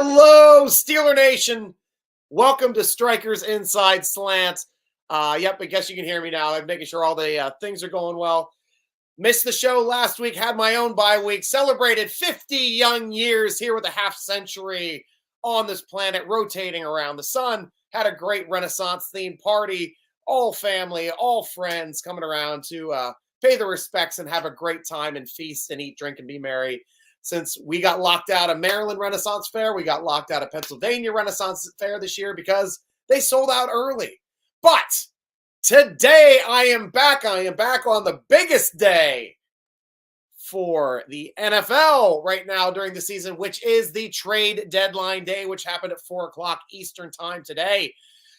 Hello, Steeler Nation. Welcome to Stryker's Inside Slant. Yep, I guess you can hear me now. I'm making sure all the things are going well. Missed the show last week, had my own bye week, celebrated 50 young years here with a half century on this planet, rotating around the sun. Had a great Renaissance themed party, all family, all friends coming around to pay the respects and have a great time and feast and eat, drink, and be merry. Since we got locked out of Maryland Renaissance Fair, we got locked out of Pennsylvania Renaissance Fair this year because they sold out early. But today I am back. I am back on the biggest day for the NFL right now during the season, which is the trade deadline day, which happened at 4 o'clock Eastern time today.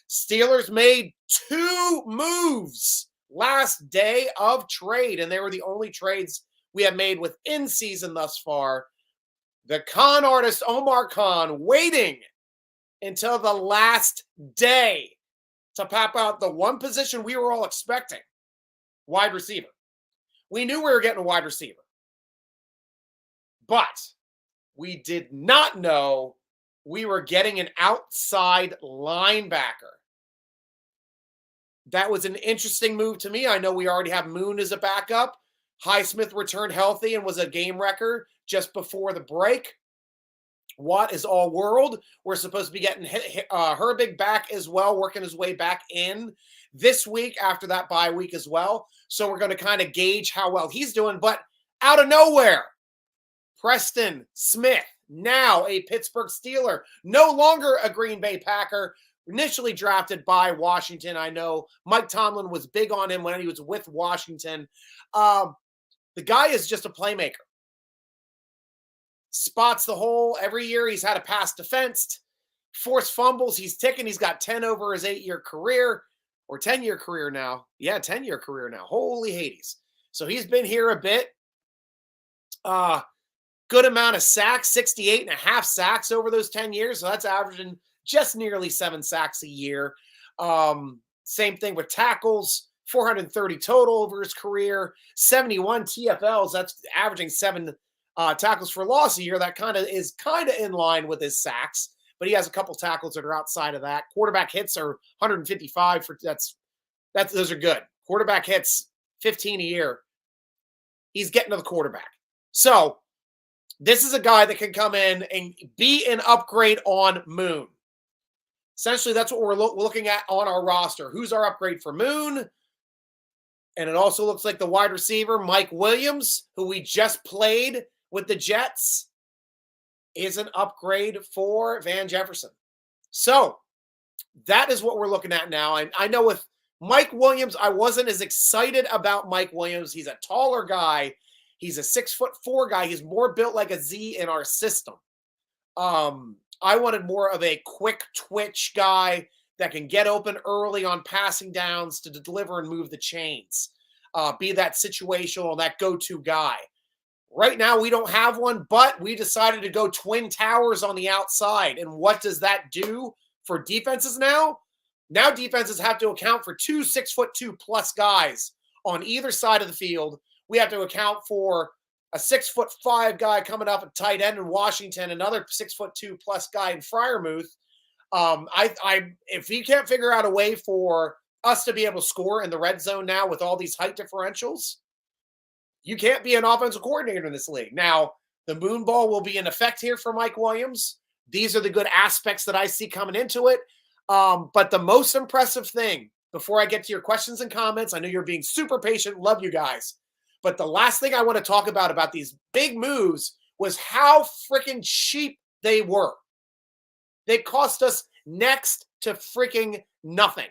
Steelers made 2 moves last day of trade, and they were the only trades we have made within season thus far. The con artist Omar Khan waiting until the last day to pop out the one position we were all expecting, wide receiver. We knew we were getting a wide receiver, but we did not know we were getting an outside linebacker. That was an interesting move to me. I know we already have Moon as a backup. Highsmith returned healthy and was a game wrecker just before the break. Watt is all world. We're supposed to be getting Herbig back as well, working his way back in this week after that bye week as well. So we're going to kind of gauge how well he's doing. But out of nowhere, Preston Smith, now a Pittsburgh Steeler, no longer a Green Bay Packer, initially drafted by Washington. I know Mike Tomlin was big on him when he was with Washington. The guy is just a playmaker. Spots the hole every year. He's had a pass defensed, forced fumbles. He's ticking. He's got 10 over his 8-year career or 10-year career now. Yeah, 10-year career now. Holy Hades. So he's been here a bit. Good amount of sacks, 68 and a half sacks over those 10 years. So that's averaging just nearly 7 sacks a year. Same thing with tackles. 430 total over his career, 71 TFLs. That's averaging 7 tackles for loss a year. That is kind of in line with his sacks, but he has a couple tackles that are outside of that. Quarterback hits are 155 for those are good. Quarterback hits 15 a year. He's getting to the quarterback. So this is a guy that can come in and be an upgrade on Moon. Essentially, that's what we're looking at on our roster. Who's our upgrade for Moon? And it also looks like the wide receiver, Mike Williams, who we just played with the Jets, is an upgrade for Van Jefferson. So that is what we're looking at now. And I know with Mike Williams, I wasn't as excited about Mike Williams. He's a taller guy. He's a 6'4" guy. He's more built like a Z in our system. I wanted more of a quick twitch guy that can get open early on passing downs to deliver and move the chains. Be that situational, that go-to guy. Right now, we don't have one, but we decided to go twin towers on the outside. And what does that do for defenses now? Now defenses have to account for 2 6'2" plus guys on either side of the field. We have to account for a 6'5" guy coming up at tight end in Washington, another 6'2" plus guy in Freiermuth. If you can't figure out a way for us to be able to score in the red zone now with all these height differentials, you can't be an offensive coordinator in this league. Now, the moon ball will be in effect here for Mike Williams. These are the good aspects that I see coming into it. But the most impressive thing, before I get to your questions and comments, I know you're being super patient. Love you guys. But the last thing I want to talk about these big moves was how freaking cheap they were. They cost us next to freaking nothing.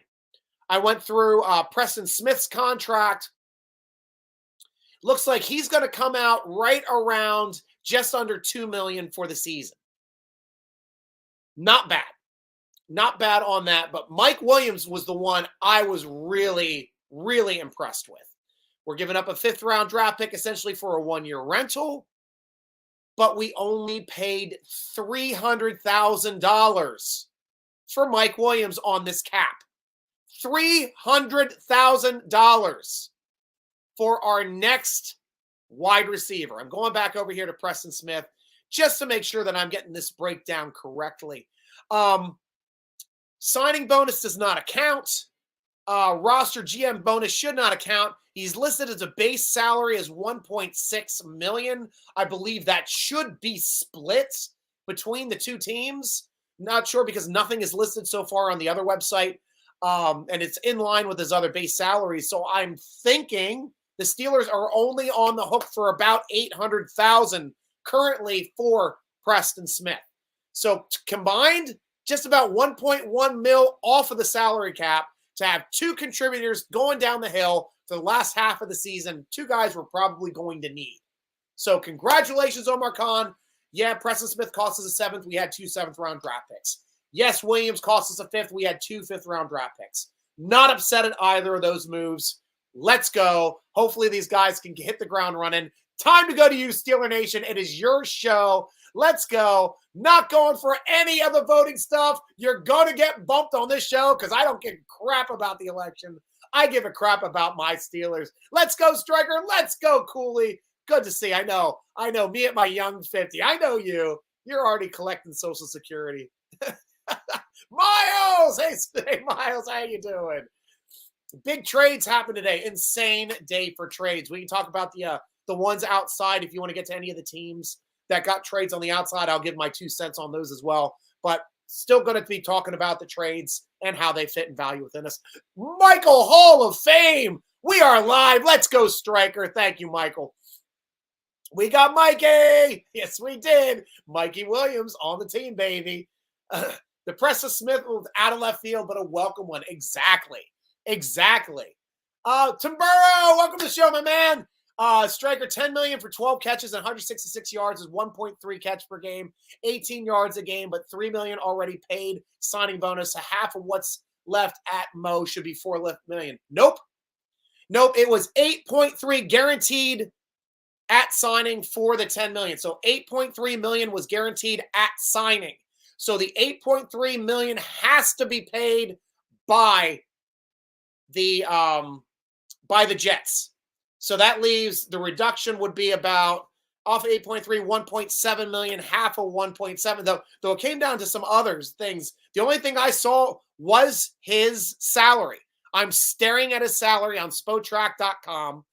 I went through Preston Smith's contract. Looks like he's going to come out right around just under $2 million for the season. Not bad. Not bad on that. But Mike Williams was the one I was really, really impressed with. We're giving up a 5th-round draft pick essentially for a 1-year rental. But we only paid $300,000 for Mike Williams on this cap. $300,000 for our next wide receiver. I'm going back over here to Preston Smith just to make sure that I'm getting this breakdown correctly. Signing bonus does not account. Roster GM bonus should not account. He's listed as a base salary as $1.6 million. I believe that should be split between the two teams. Not sure because nothing is listed so far on the other website. And it's in line with his other base salaries. So I'm thinking the Steelers are only on the hook for about $800,000 currently for Preston Smith. So combined, just about 1.1 mil off of the salary cap to have two contributors going down the hill for the last half of the season. Two guys we're probably going to need. So congratulations, Omar Khan. Yeah, Preston Smith cost us a seventh. We had 2 7th-round draft picks. Yes, Williams cost us a fifth. We had 2 5th-round draft picks. Not upset at either of those moves. Let's go. Hopefully these guys can hit the ground running. Time to go to you, Steeler Nation. It is your show. Let's go. Not going for any of the voting stuff. You're going to get bumped on this show because I don't give a crap about the election. I give a crap about my Steelers. Let's go, Stryker. Let's go, Cooley. Good to see. I know. Me at my young 50. I know you. You're already collecting Social Security. Miles! Hey, Miles, how you doing? Big trades happen today. Insane day for trades. We can talk about the ones outside if you want to get to any of the teams that got trades on the outside. I'll give my 2 cents on those as well. But still going to be talking about the trades and how they fit and value within us. Michael, Hall of Fame. We are live. Let's go, Stryker. Thank you, Michael. We got Mikey. Yes, we did. Mikey Williams on the team, baby. The Preston Smith was out of left field, but a welcome one. Exactly. Tim Burrow, welcome to the show, my man. Stryker, $10 million for 12 catches and 166 yards is 1.3 catch per game, 18 yards a game, but $3 million already paid signing bonus. A half of what's left at Mo should be $4 million. Nope. It was 8.3 guaranteed at signing for the 10 million. So 8.3 million was guaranteed at signing. So the 8.3 million has to be paid by the Jets. So that leaves the reduction would be about off 8.3, 1.7 million, half of 1.7. Though it came down to some other things. The only thing I saw was his salary. I'm staring at his salary on Spotrac.com.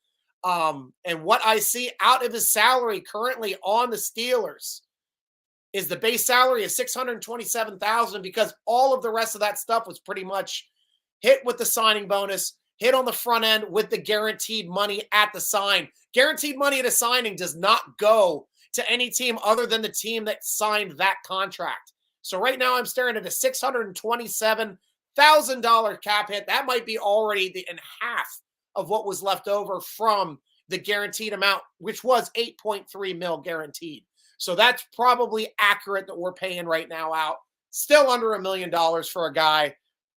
And what I see out of his salary currently on the Steelers is the base salary is $627,000 because all of the rest of that stuff was pretty much hit with the signing bonus, hit on the front end with the guaranteed money at the sign. Guaranteed money at a signing does not go to any team other than the team that signed that contract. So right now I'm staring at a $627,000 cap hit. That might be already in half of what was left over from the guaranteed amount, which was 8.3 mil guaranteed. So that's probably accurate that we're paying right now out. Still under $1 million for a guy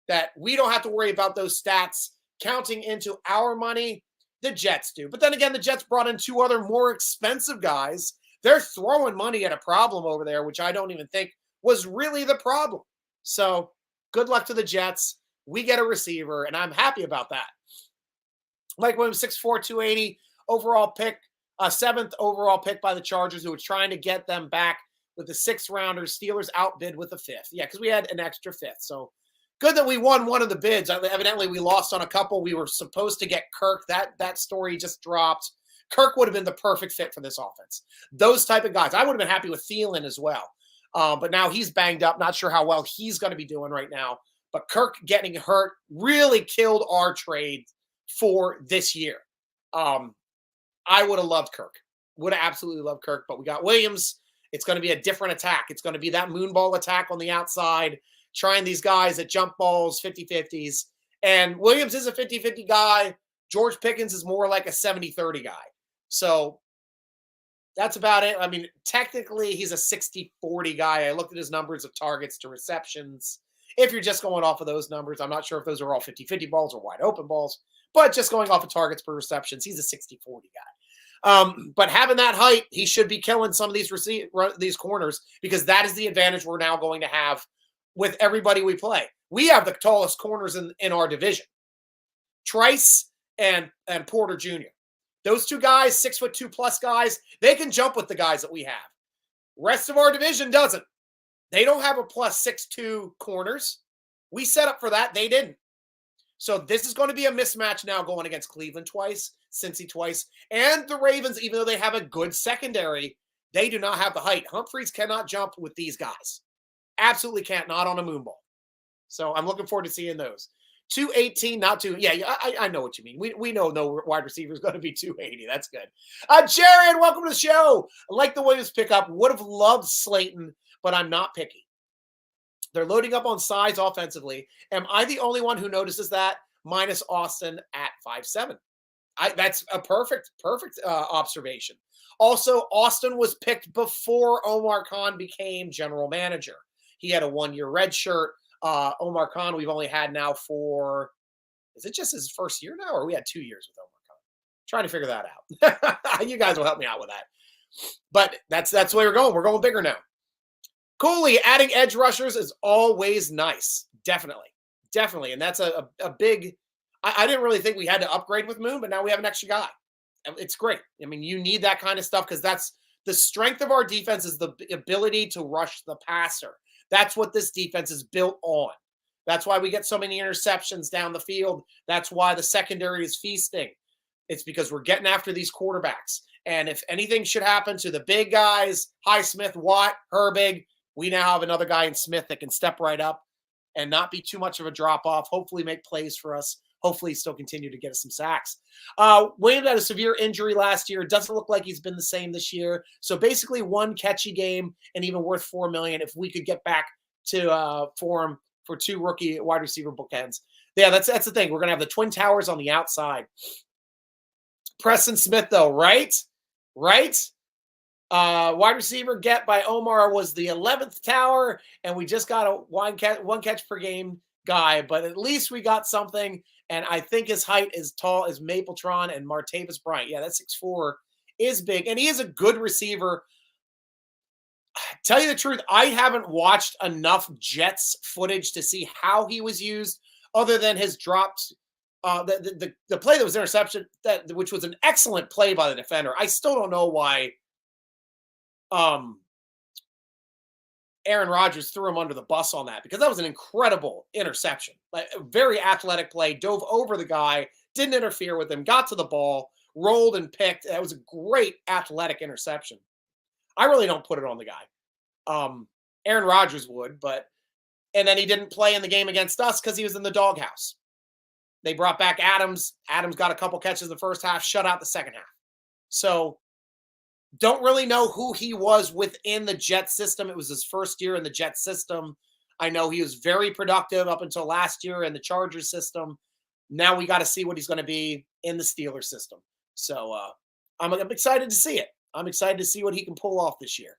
that we don't have to worry about those stats counting into our money. The Jets do. But then again, the Jets brought in 2 other more expensive guys. They're throwing money at a problem over there, which I don't even think was really the problem. So good luck to the Jets. We get a receiver, and I'm happy about that. Mike Williams, 6'4", 280, overall pick, 7th overall pick by the Chargers, who were trying to get them back with the 6th rounders. Steelers outbid with the 5th. Yeah, because we had an extra 5th. So good that we won one of the bids. Evidently, we lost on a couple. We were supposed to get Kirk. That story just dropped. Kirk would have been the perfect fit for this offense. Those type of guys. I would have been happy with Thielen as well. But now he's banged up. Not sure how well he's going to be doing right now. But Kirk getting hurt really killed our trade for this year. I would have loved Kirk. Would have absolutely loved Kirk, but we got Williams. It's going to be a different attack. It's going to be that moonball attack on the outside, trying these guys at jump balls, 50-50s. And Williams is a 50-50 guy. George Pickens is more like a 70-30 guy. So that's about it. I mean, technically, he's a 60-40 guy. I looked at his numbers of targets to receptions. If you're just going off of those numbers, I'm not sure if those are all 50-50 balls or wide open balls. But just going off of targets per receptions, he's a 60-40 guy. But having that height, he should be killing some of these corners because that is the advantage we're now going to have with everybody we play. We have the tallest corners in our division. Trice and Porter Jr. Those two guys, 6'2+ guys, they can jump with the guys that we have. Rest of our division doesn't. They don't have a plus 6'2" corners. We set up for that. They didn't. So this is going to be a mismatch now going against Cleveland twice, Cincy twice, and the Ravens, even though they have a good secondary, they do not have the height. Humphreys cannot jump with these guys. Absolutely can't, not on a moon ball. So I'm looking forward to seeing those. 218, not 2. Yeah, I know what you mean. We know no wide receiver is going to be 280. That's good. Jared, welcome to the show. I like the Williams pickup. Would have loved Slayton, but I'm not picky. They're loading up on size offensively. Am I the only one who notices that? Minus Austin at 5'7". That's a perfect observation. Also, Austin was picked before Omar Khan became general manager. He had a 1-year red shirt. Omar Khan, we've only had now for, is it just his first year now, or we had 2 years with Omar Khan? Trying to figure that out. You guys will help me out with that. But that's the way we're going. We're going bigger now. Cooley, adding edge rushers is always nice. Definitely. And that's a big, I didn't really think we had to upgrade with Moon, but now we have an extra guy. It's great. I mean, you need that kind of stuff because that's the strength of our defense is the ability to rush the passer. That's what this defense is built on. That's why we get so many interceptions down the field. That's why the secondary is feasting. It's because we're getting after these quarterbacks. And if anything should happen to the big guys, Highsmith, Watt, Herbig, we now have another guy in Smith that can step right up and not be too much of a drop-off, hopefully make plays for us, hopefully still continue to get us some sacks. Williams had a severe injury last year. It doesn't look like he's been the same this year. So basically one catchy game and even worth $4 million if we could get back to form for 2 rookie wide receiver bookends. Yeah, that's the thing. We're going to have the Twin Towers on the outside. Preston Smith, though, right? Wide receiver get by Omar was the 11th tower, and we just got a one catch per game guy, but at least we got something, and I think his height is tall as Mapletron and Martavis Bryant. Yeah, that 6'4" is big, and he is a good receiver. Tell you the truth, I haven't watched enough Jets footage to see how he was used other than his dropped the play that was interception, which was an excellent play by the defender. I still don't know why Aaron Rodgers threw him under the bus on that, because that was an incredible interception. Like a very athletic play, dove over the guy, didn't interfere with him, got to the ball, rolled and picked. That was a great athletic interception. I really don't put it on the guy. Aaron Rodgers would, and then he didn't play in the game against us because he was in the doghouse. They brought back Adams. Adams got a couple catches in the first half, shut out the second half. So don't really know who he was within the Jet system. It was his first year in the Jet system. I know he was very productive up until last year in the Chargers system. Now we got to see what he's going to be in the Steelers system. So I'm excited to see it. I'm excited to see what he can pull off this year.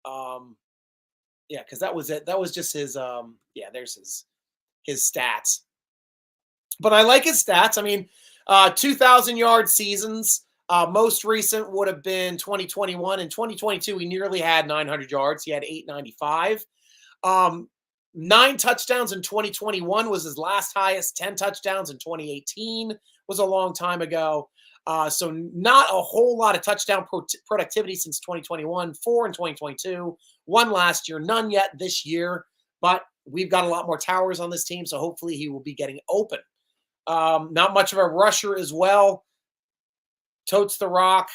Yeah, because that was it. That was just his. There's his stats. But I like his stats. I mean, 2,000-yard seasons. Most recent would have been 2021. In 2022, he nearly had 900 yards. He had 895. 9 touchdowns in 2021 was his last highest. 10 touchdowns in 2018 was a long time ago. So not a whole lot of touchdown productivity since 2021. 4 in 2022. 1 last year. None yet this year. But we've got a lot more towers on this team, so hopefully he will be getting open. Not much of a rusher as well. Totes the rock.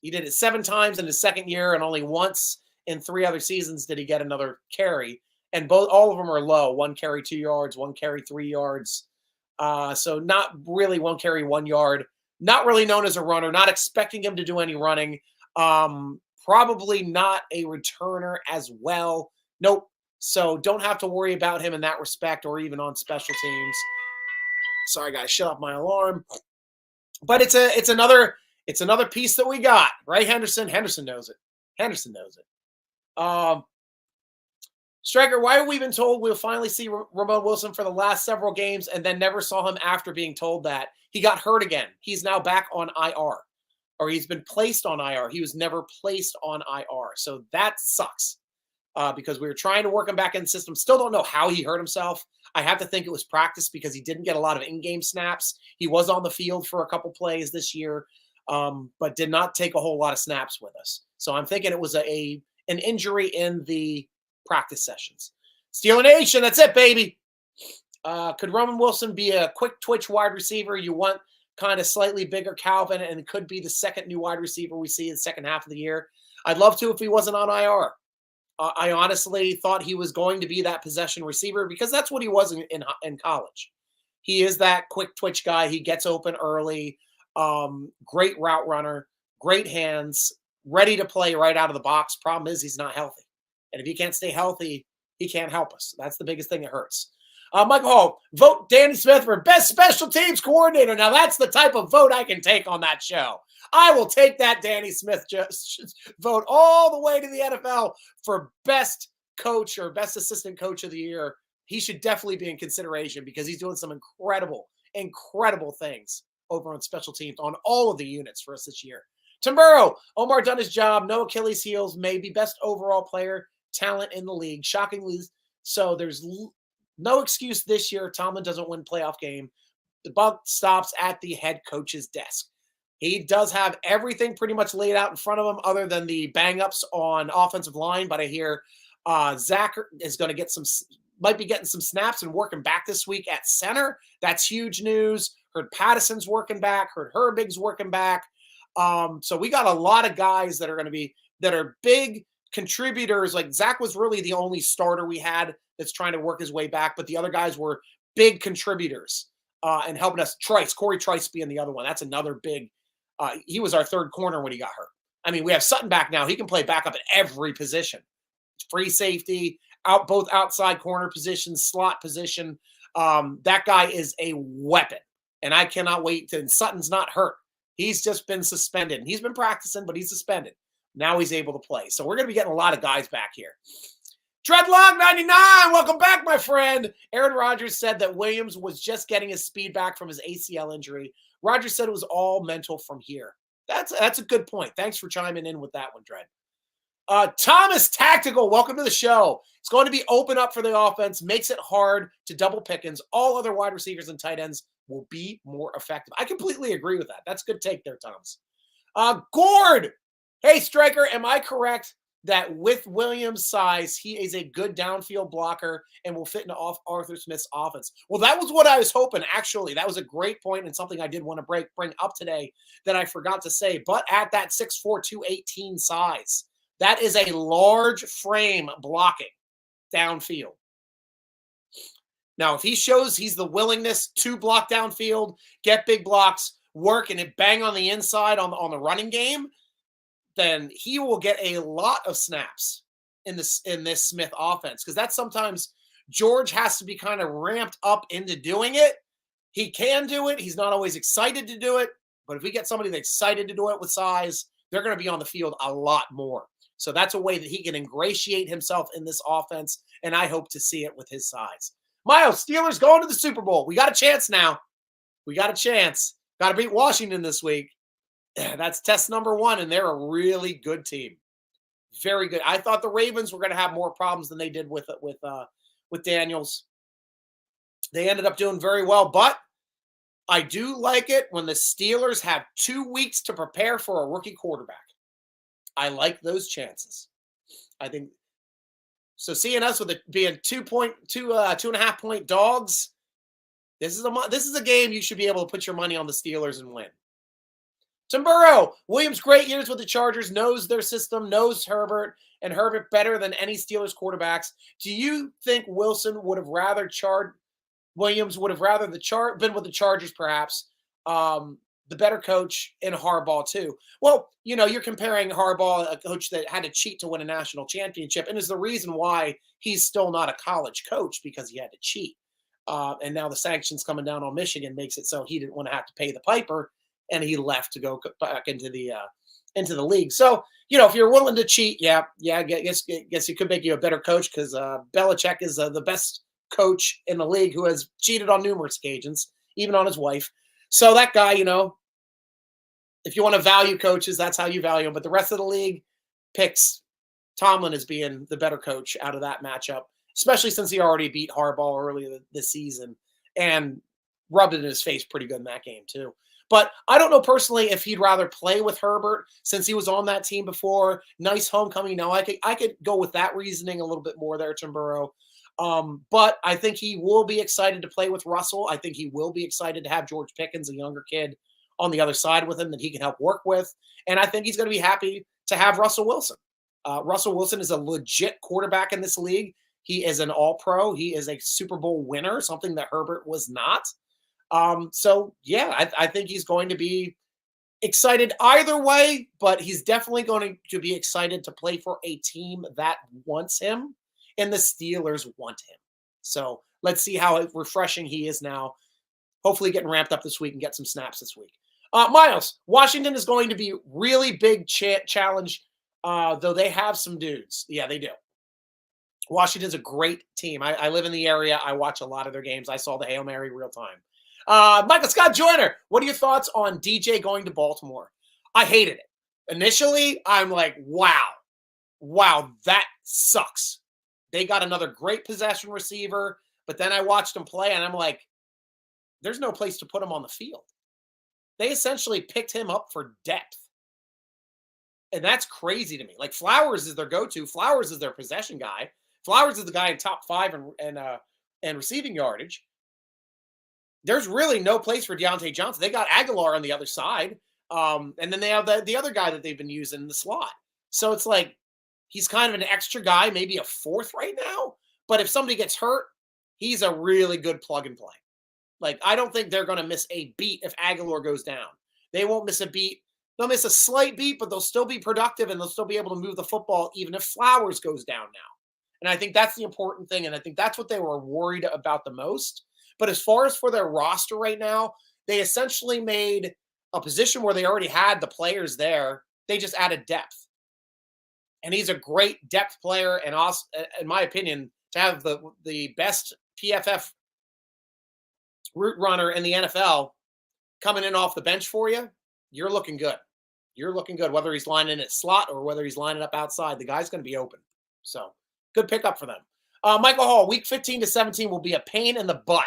He did it 7 times in his second year, and only once in 3 other seasons did he get another carry. And all of them are low. 1 carry 2 yards, 1 carry 3 yards. So not really 1 carry 1 yard. Not really known as a runner. Not expecting him to do any running. Probably not a returner as well. Nope. So don't have to worry about him in that respect, or even on special teams. Sorry, guys, shut off my alarm. But it's another piece that we got, right, Henderson? Henderson knows it. Stryker, why have we been told we'll finally see Ramon Wilson for the last several games and then never saw him after being told that? He got hurt again. He's now back on IR, or he's been placed on IR. He was never placed on IR. So that sucks because we were trying to work him back in the system. Still don't know how he hurt himself. I have to think it was practice because he didn't get a lot of in-game snaps. He was on the field for a couple plays this year, but did not take a whole lot of snaps with us. So I'm thinking it was a an injury in the practice sessions. Steeler Nation, that's it, baby. Could Roman Wilson be a quick twitch wide receiver? You want kind of slightly bigger Calvin, and could be the second new wide receiver we see in the second half of the year. I'd love to if he wasn't on IR. I honestly thought he was going to be that possession receiver because that's what he was in college. He is that quick twitch guy. He gets open early, great route runner, great hands, ready to play right out of the box. Problem is he's not healthy. And if he can't stay healthy, he can't help us. That's the biggest thing that hurts. Michael Hall, vote Danny Smith for best special teams coordinator. Now that's the type of vote I can take on that show. I will take that Danny Smith vote all the way to the NFL for best coach or best assistant coach of the year. He should definitely be in consideration because he's doing some incredible things over on special teams on all of the units for us this year. Tim Burrow, Omar done his job. No Achilles heels, maybe best overall player talent in the league. Shockingly, so there's no excuse this year. Tomlin doesn't win playoff game. The buck stops at the head coach's desk. He does have everything pretty much laid out in front of him other than the bang-ups on offensive line, but I hear Zach is going to might be getting some snaps and working back this week at center. That's huge news. Heard Patterson's working back. Heard Herbig's working back. So we got a lot of guys that are big contributors. Like Zach was really the only starter we had that's trying to work his way back, but the other guys were big contributors and helping us. Corey Trice being the other one. That's another big. He was our third corner when he got hurt. I mean, we have Sutton back now. He can play backup at every position. Free safety, both outside corner positions, slot position. That guy is a weapon, and I cannot wait. And Sutton's not hurt. He's just been suspended. He's been practicing, but he's suspended. Now he's able to play. So we're going to be getting a lot of guys back here. Dreadlock99, welcome back, my friend. Aaron Rodgers said that Williams was just getting his speed back from his ACL injury. Rodgers said it was all mental from here. That's a good point. Thanks for chiming in with that one, Dread. Thomas Tactical, welcome to the show. It's going to be open up for the offense, makes it hard to double Pickens. All other wide receivers and tight ends will be more effective. I completely agree with that. That's a good take there, Thomas. Gord, hey, Stryker, am I correct that with Williams' size, he is a good downfield blocker and will fit into Arthur Smith's offense? Well, that was what I was hoping, actually. That was a great point and something I did want to bring up today that I forgot to say. But at that 6'4", 218 size, that is a large frame blocking downfield. Now, if he shows he's the willingness to block downfield, get big blocks, work, and bang on the inside on the running game, then he will get a lot of snaps in this Smith offense. Because that's sometimes George has to be kind of ramped up into doing it. He can do it. He's not always excited to do it. But if we get somebody that's excited to do it with size, they're going to be on the field a lot more. So that's a way that he can ingratiate himself in this offense, and I hope to see it with his size. Miles, Steelers going to the Super Bowl. We got a chance now. We got a chance. Got to beat Washington this week. That's test number one, and they're a really good team. Very good. I thought the Ravens were going to have more problems than they did with Daniels. They ended up doing very well, but I do like it when the Steelers have 2 weeks to prepare for a rookie quarterback. I like those chances. I think so. Seeing us with it being 2.5 point dogs, this is a game you should be able to put your money on the Steelers and win. Tim Burrow, Williams, great years with the Chargers, knows their system, knows Herbert, and Herbert better than any Steelers quarterbacks. Do you think Williams would have rather been with the Chargers, perhaps? The better coach in Harbaugh too. Well, you're comparing Harbaugh, a coach that had to cheat to win a national championship, and is the reason why he's still not a college coach, because he had to cheat. And now the sanctions coming down on Michigan makes it so he didn't want to have to pay the piper, and he left to go back into the league. So, if you're willing to cheat, I guess it could make you a better coach, because Belichick is the best coach in the league who has cheated on numerous occasions, even on his wife. So that guy, if you want to value coaches, that's how you value them. But the rest of the league picks Tomlin as being the better coach out of that matchup, especially since he already beat Harbaugh earlier this season and rubbed it in his face pretty good in that game too. But I don't know personally if he'd rather play with Herbert since he was on that team before. Nice homecoming. No, I could go with that reasoning a little bit more there, Tim Burrow. But I think he will be excited to play with Russell. I think he will be excited to have George Pickens, a younger kid, on the other side with him that he can help work with. And I think he's going to be happy to have Russell Wilson. Russell Wilson is a legit quarterback in this league. He is an all-pro. He is a Super Bowl winner, something that Herbert was not. So, yeah, I think he's going to be excited either way, but he's definitely going to be excited to play for a team that wants him, and the Steelers want him. So let's see how refreshing he is now. Hopefully getting ramped up this week and get some snaps this week. Miles, Washington is going to be really big challenge, though they have some dudes. Yeah, they do. Washington's a great team. I live in the area. I watch a lot of their games. I saw the Hail Mary real time. Michael Scott Joyner, what are your thoughts on DJ going to Baltimore? I hated it. Initially, I'm like, wow, that sucks. They got another great possession receiver, but then I watched him play, and I'm like, there's no place to put him on the field. They essentially picked him up for depth. And that's crazy to me. Like, Flowers is their go-to. Flowers is their possession guy. Flowers is the guy in top 5 and receiving yardage. There's really no place for Deontay Johnson. They got Aguilar on the other side. And then they have the other guy that they've been using in the slot. So it's like he's kind of an extra guy, maybe a fourth right now. But if somebody gets hurt, he's a really good plug and play. Like, I don't think they're going to miss a beat if Aguilar goes down. They won't miss a beat. They'll miss a slight beat, but they'll still be productive and they'll still be able to move the football even if Flowers goes down now. And I think that's the important thing. And I think that's what they were worried about the most. But as far as for their roster right now, they essentially made a position where they already had the players there. They just added depth. And he's a great depth player. And also, in my opinion, to have the best PFF route runner in the NFL coming in off the bench for you, you're looking good. You're looking good, whether he's lining at slot or whether he's lining up outside. The guy's going to be open. So, good pickup for them. Michael Hall, week 15 to 17 will be a pain in the butt.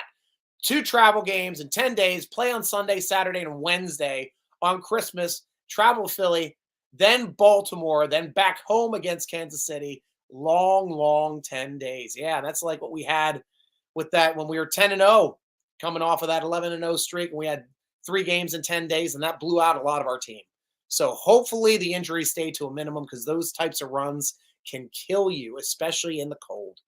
2 travel games in 10 days, play on Sunday, Saturday, and Wednesday on Christmas, travel Philly, then Baltimore, then back home against Kansas City. Long 10 days. Yeah, that's like what we had with that when we were 10-0, coming off of that 11-0 streak, and we had 3 games in 10 days, and that blew out a lot of our team. So hopefully the injuries stay to a minimum because those types of runs can kill you, especially in the cold.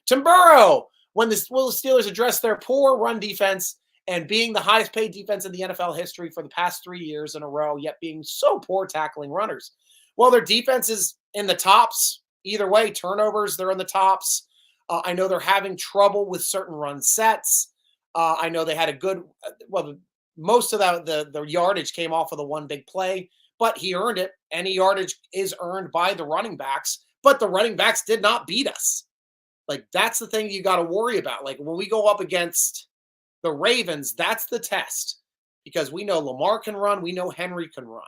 Tim Burrow, will the Steelers address their poor run defense and being the highest paid defense in the NFL history for the past 3 years in a row, yet being so poor tackling runners? Well, their defense is in the tops. Either way, turnovers, they're in the tops. I know they're having trouble with certain run sets. I know they had a good, most of the yardage came off of the one big play, but he earned it. Any yardage is earned by the running backs, but the running backs did not beat us. Like, that's the thing you got to worry about. Like, when we go up against the Ravens, that's the test because we know Lamar can run. We know Henry can run.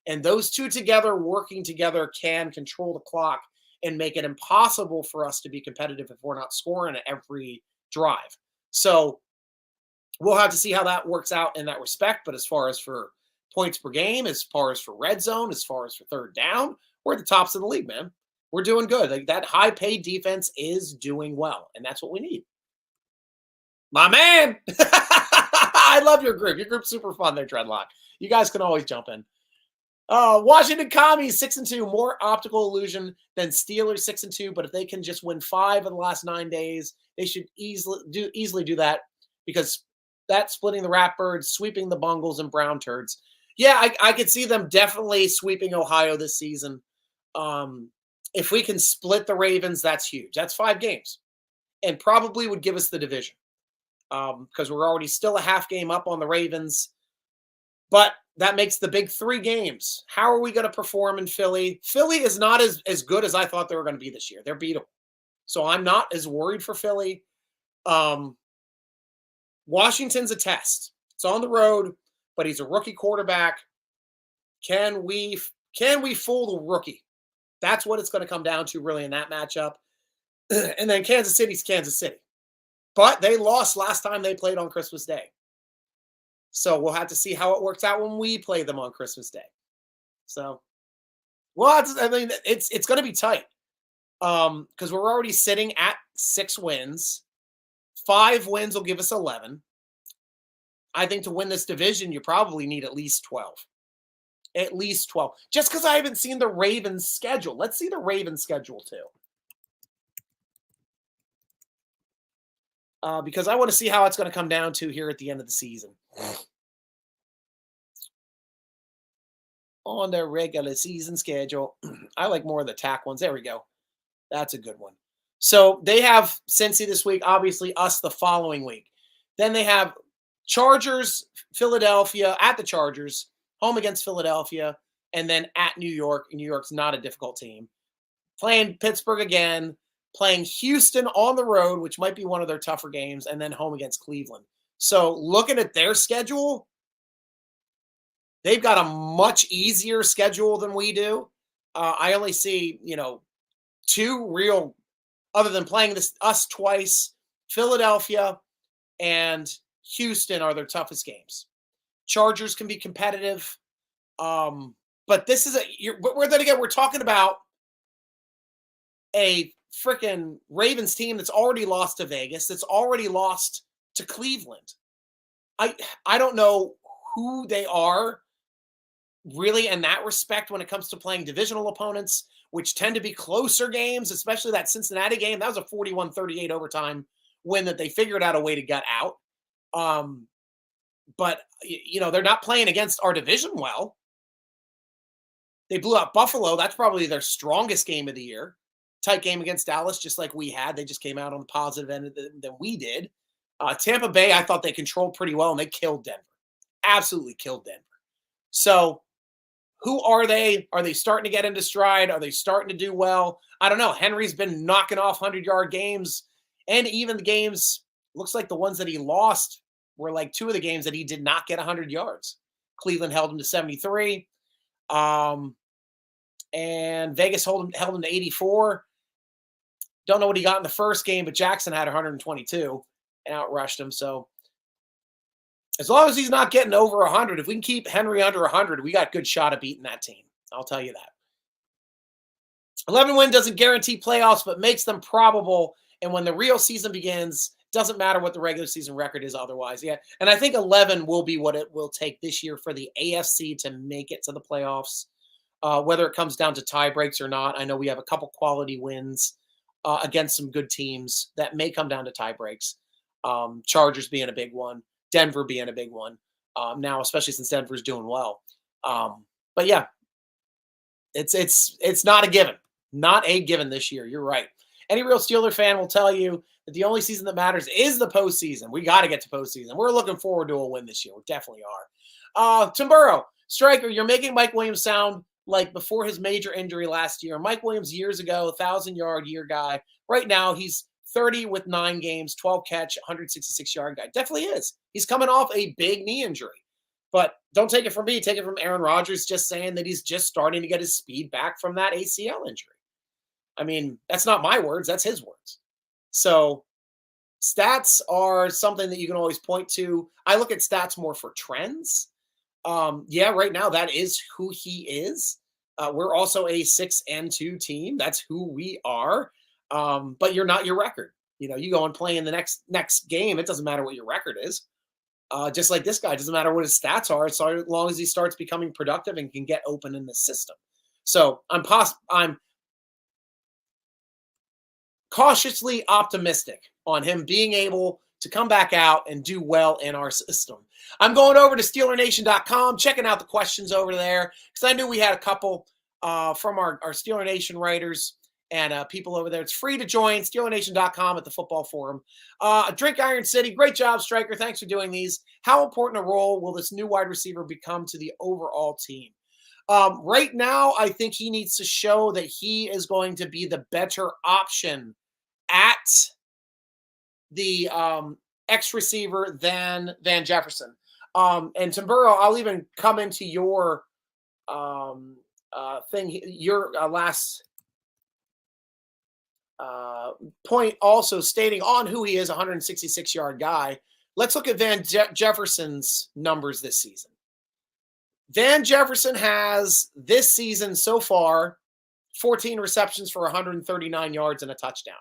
And those two together, working together, can control the clock and make it impossible for us to be competitive if we're not scoring at every drive. So we'll have to see how that works out in that respect. But as far as for points per game, as far as for red zone, as far as for third down, we're at the tops of the league, man. We're doing good. Like, that high-paid defense is doing well, and that's what we need. My man! I love your group. Your group's super fun there, Dreadlock. You guys can always jump in. Washington Commies 6-2, more optical illusion than Steelers 6-2. But if they can just win 5 in the last 9 days, they should easily do that because that's splitting the Ratbirds, sweeping the Bungles and Brown Turds. Yeah, I could see them definitely sweeping Ohio this season. If we can split the Ravens, that's huge. That's 5 games, and probably would give us the division because we're already still a half game up on the Ravens. But that makes the big 3 games. How are we going to perform in Philly? Philly is not as good as I thought they were going to be this year. They're beatable. So I'm not as worried for Philly. Washington's a test. It's on the road, but he's a rookie quarterback. Can we fool the rookie? That's what it's going to come down to really in that matchup. And then Kansas City's Kansas City. But they lost last time they played on Christmas Day. So we'll have to see how it works out when we play them on Christmas Day. So, well, I mean, it's going to be tight because we're already sitting at 6 wins. 5 wins will give us 11. I think to win this division, you probably need at least 12. At least 12. Just because I haven't seen the Ravens schedule. Let's see the Ravens schedule too. Because I want to see how it's going to come down to here at the end of the season. On their regular season schedule. I like more of the tack ones. There we go. That's a good one. So they have Cincy this week, obviously us the following week. Then they have Chargers, Philadelphia at the Chargers, home against Philadelphia, and then at New York. New York's not a difficult team. Playing Pittsburgh again, playing Houston on the road, which might be one of their tougher games, and then home against Cleveland. So looking at their schedule, they've got a much easier schedule than we do. I only see, 2 real, other than playing us twice, Philadelphia and Houston are their toughest games. Chargers can be competitive. But this is we're talking about a freaking Ravens team that's already lost to Vegas, that's already lost to Cleveland. I don't know who they are really in that respect when it comes to playing divisional opponents, which tend to be closer games, especially that Cincinnati game. That was a 41-38 overtime win that they figured out a way to gut out. But, they're not playing against our division well. They blew out Buffalo. That's probably their strongest game of the year. Tight game against Dallas, just like we had. They just came out on the positive end than we did. Tampa Bay, I thought they controlled pretty well, and they killed Denver. Absolutely killed Denver. So who are they? Are they starting to get into stride? Are they starting to do well? I don't know. Henry's been knocking off 100-yard games, and even the games, looks like the ones that he lost were like 2 of the games that he did not get 100 yards. Cleveland held him to 73. And Vegas held him to 84. Don't know what he got in the first game, but Jackson had 122 and outrushed him. So as long as he's not getting over 100, if we can keep Henry under 100, we got a good shot at beating that team. I'll tell you that. 11 win doesn't guarantee playoffs, but makes them probable. And when the real season begins, doesn't matter what the regular season record is otherwise. Yeah. And I think 11 will be what it will take this year for the AFC to make it to the playoffs. Whether it comes down to tie breaks or not, I know we have a couple quality wins against some good teams that may come down to tie breaks. Chargers being a big one, Denver being a big one now, especially since Denver's doing well. But yeah, it's not a given this year. You're right. Any real Steeler fan will tell you that the only season that matters is the postseason. We got to get to postseason. We're looking forward to a win this year. We definitely are. Tim Burrow, Stryker, you're making Mike Williams sound like before his major injury last year. Mike Williams years ago, 1,000-yard year guy. Right now, he's 30 with 9 games, 12 catch, 166-yard guy. Definitely is. He's coming off a big knee injury. But don't take it from me. Take it from Aaron Rodgers just saying that he's just starting to get his speed back from that ACL injury. I mean, that's not my words. That's his words. So stats are something that you can always point to. I look at stats more for trends. Right now that is who he is. We're also a 6-2 team. That's who we are. But you're not your record. You go and play in the next game. It doesn't matter what your record is. Just like this guy, it doesn't matter what his stats are. So as long as he starts becoming productive and can get open in the system. So I'm cautiously optimistic on him being able to come back out and do well in our system. I'm going over to SteelerNation.com, checking out the questions over there, because I knew we had a couple from our Steeler Nation writers and people over there. It's free to join, SteelerNation.com at the Football Forum. Drink Iron City, great job, Stryker. Thanks for doing these. How important a role will this new wide receiver become to the overall team? Right now, I think he needs to show that he is going to be the better option at the X receiver than Van Jefferson. And Tim Burrow, I'll even come into your thing, your last point also stating on who he is, 166-yard guy. Let's look at Jefferson's numbers this season. Van Jefferson has this season so far 14 receptions for 139 yards and a touchdown.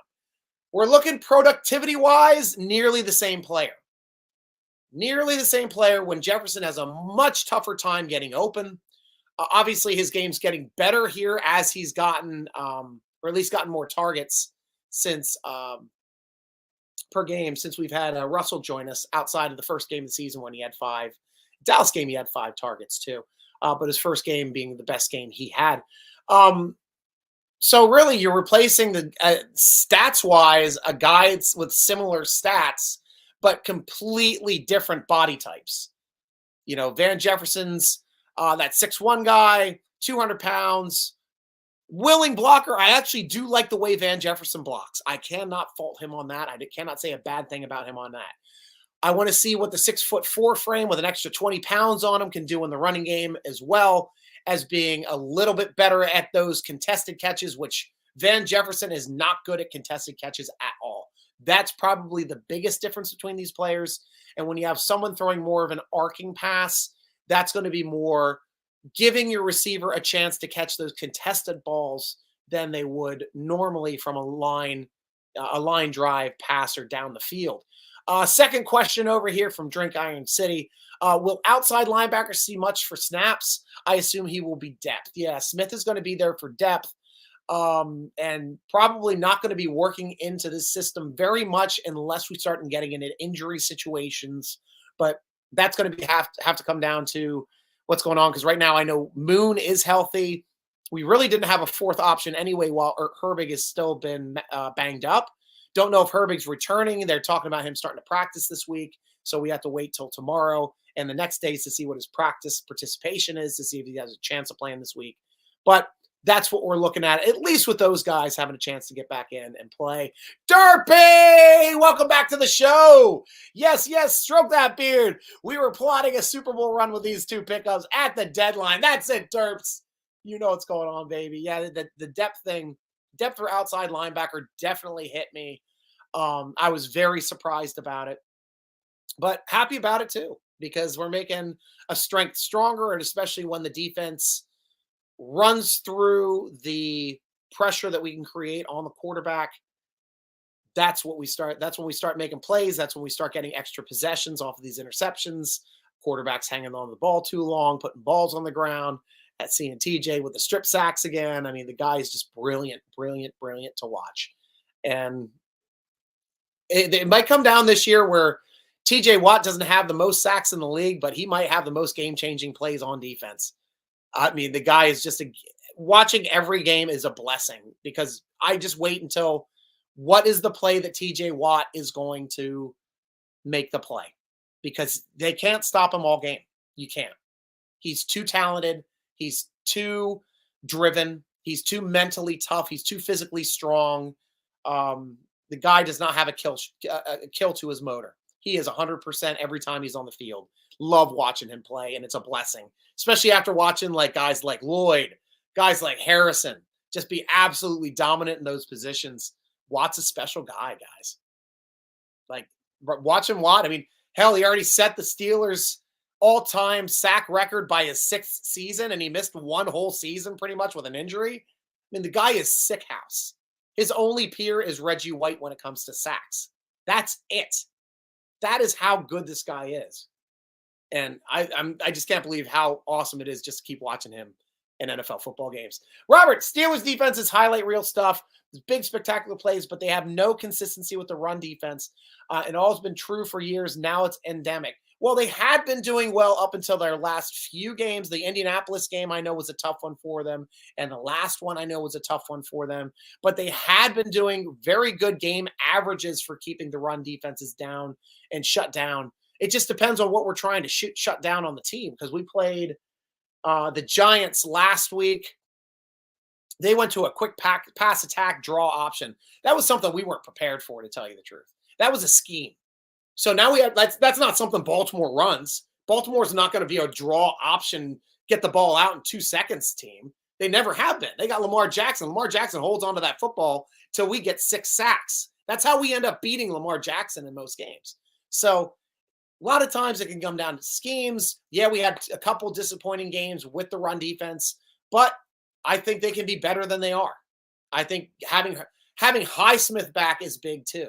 We're looking productivity-wise, nearly the same player. Nearly the same player when Jefferson has a much tougher time getting open. Obviously, his game's getting better here as he's gotten, or at least gotten more targets since per game since we've had Russell join us outside of the first game of the season when he had 5. Dallas game, he had 5 targets too, but his first game being the best game he had. So really, you're replacing the stats-wise a guy with similar stats, but completely different body types. You know, Van Jefferson's that 6'1" guy, 200 pounds, willing blocker. I actually do like the way Van Jefferson blocks. I cannot fault him on that. I cannot say a bad thing about him on that. I want to see what the 6'4" frame with an extra 20 pounds on him can do in the running game, as well as being a little bit better at those contested catches, which Van Jefferson is not good at contested catches at all. That's probably the biggest difference between these players. And when you have someone throwing more of an arcing pass, that's going to be more giving your receiver a chance to catch those contested balls than they would normally from a line drive passer down the field. Second question over here from Drink Iron City. Will outside linebackers see much for snaps? I assume he will be depth. Yeah, Smith is going to be there for depth, and probably not going to be working into this system very much unless we start getting into injury situations. But that's going to have to come down to what's going on, because right now I know Moon is healthy. We really didn't have a fourth option anyway while Herbig has still been banged up. Don't know if Herbig's returning. They're talking about him starting to practice this week, so we have to wait till tomorrow and the next days to see what his practice participation is, to see if he has a chance of playing this week. But that's what we're looking at least with those guys having a chance to get back in and play. Derpy, welcome back to the show. Yes, stroke that beard. We were plotting a Super Bowl run with these two pickups at the deadline. That's it, Derps. You know what's going on, baby. Yeah, the depth thing, depth for outside linebacker definitely hit me. I was very surprised about it, but happy about it too, because we're making a strength stronger, and especially when the defense runs through the pressure that we can create on the quarterback. That's when we start making plays. That's when we start getting extra possessions off of these interceptions. Quarterbacks hanging on the ball too long, putting balls on the ground. At seeing TJ with the strip sacks again. I mean, the guy is just brilliant to watch. And it might come down this year where TJ Watt doesn't have the most sacks in the league, but he might have the most game-changing plays on defense. I mean, the guy is just watching every game is a blessing, because I just wait until what is the play that TJ Watt is going to make the play, because they can't stop him all game. You can't. He's too talented. He's too driven. He's too mentally tough. He's too physically strong. The guy does not have a kill to his motor. He is 100% every time he's on the field. Love watching him play, and it's a blessing, especially after watching like guys like Lloyd, guys like Harrison, just be absolutely dominant in those positions. Watt's a special guy, guys. Like, watching Watt, I mean, hell, he already set the Steelers' all-time sack record by his 6th season, and he missed one whole season pretty much with an injury. I mean, the guy is sick house. His only peer is Reggie White when it comes to sacks. That's it. That is how good this guy is. And I just can't believe how awesome it is just to keep watching him in NFL football games. Robert, Steelers defense is highlight reel stuff. There's big, spectacular plays, but they have no consistency with the run defense. It all has been true for years. Now it's endemic. Well, they had been doing well up until their last few games. The Indianapolis game, I know, was a tough one for them. And the last one, I know, was a tough one for them. But they had been doing very good game averages for keeping the run defenses down and shut down. It just depends on what we're trying to shut down on the team, because we played the Giants last week. They went to a quick pass attack draw option. That was something we weren't prepared for, to tell you the truth. That was a scheme. So now we have that's not something Baltimore runs. Baltimore's not going to be a draw option, get the ball out in 2 seconds team. They never have been. They got Lamar Jackson. Lamar Jackson holds onto that football till we get 6 sacks. That's how we end up beating Lamar Jackson in most games. So A lot of times it can come down to schemes. Yeah, we had a couple disappointing games with the run defense, but I think they can be better than they are. I think having Highsmith back is big too.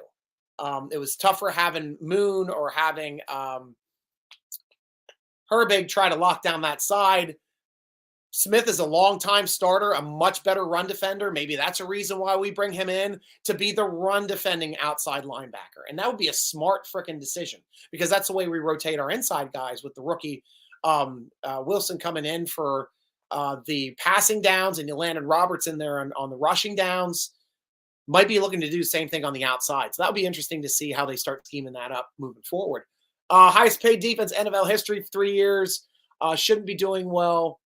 It was tougher having Moon or having Herbig try to lock down that side. Smith is a longtime starter, a much better run defender. Maybe that's a reason why we bring him in to be the run defending outside linebacker. And that would be a smart freaking decision because that's the way we rotate our inside guys with the rookie Wilson coming in for the passing downs and you landed Roberts in there on the rushing downs. Might be looking to do the same thing on the outside. So that would be interesting to see how they start scheming that up moving forward. Highest paid defense, NFL history, 3 years. Shouldn't be doing well.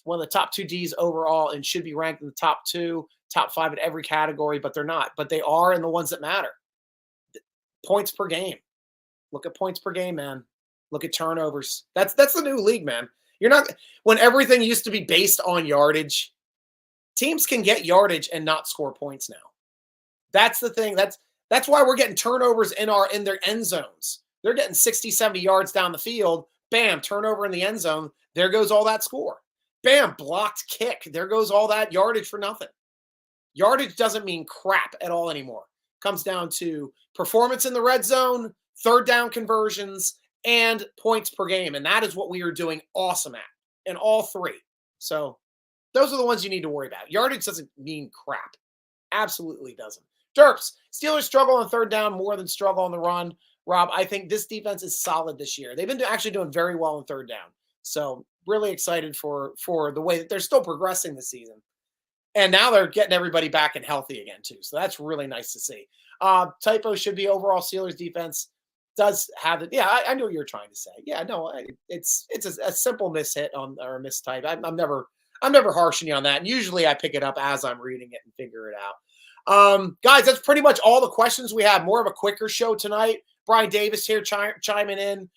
One of the top 2 Ds overall and should be ranked in the top 2, top 5 in every category, but they're not. But they are in the ones that matter. Points per game. Look at points per game, man. Look at turnovers. That's the new league, man. You're not when everything used to be based on yardage. Teams can get yardage and not score points now. That's the thing. That's why we're getting turnovers in their end zones. They're getting 60, 70 yards down the field. Bam, turnover in the end zone. There goes all that score. Bam, blocked kick. There goes all that yardage for nothing. Yardage doesn't mean crap at all anymore. Comes down to performance in the red zone, third down conversions, and points per game. And that is what we are doing awesome at in all 3. So those are the ones you need to worry about. Yardage doesn't mean crap. Absolutely doesn't. Derps, Steelers struggle on third down more than struggle on the run. Rob, I think this defense is solid this year. They've been actually doing very well on third down. So really excited for the way that they're still progressing this season. And now they're getting everybody back and healthy again too. So that's really nice to see. Typo should be overall Steelers defense does have it. Yeah, I know what you're trying to say. Yeah, no, it's a simple mishit on or a mistype. I'm never harshing you on that. And usually I pick it up as I'm reading it and figure it out. Guys, that's pretty much all the questions we have. More of a quicker show tonight. Brian Davis here chiming in.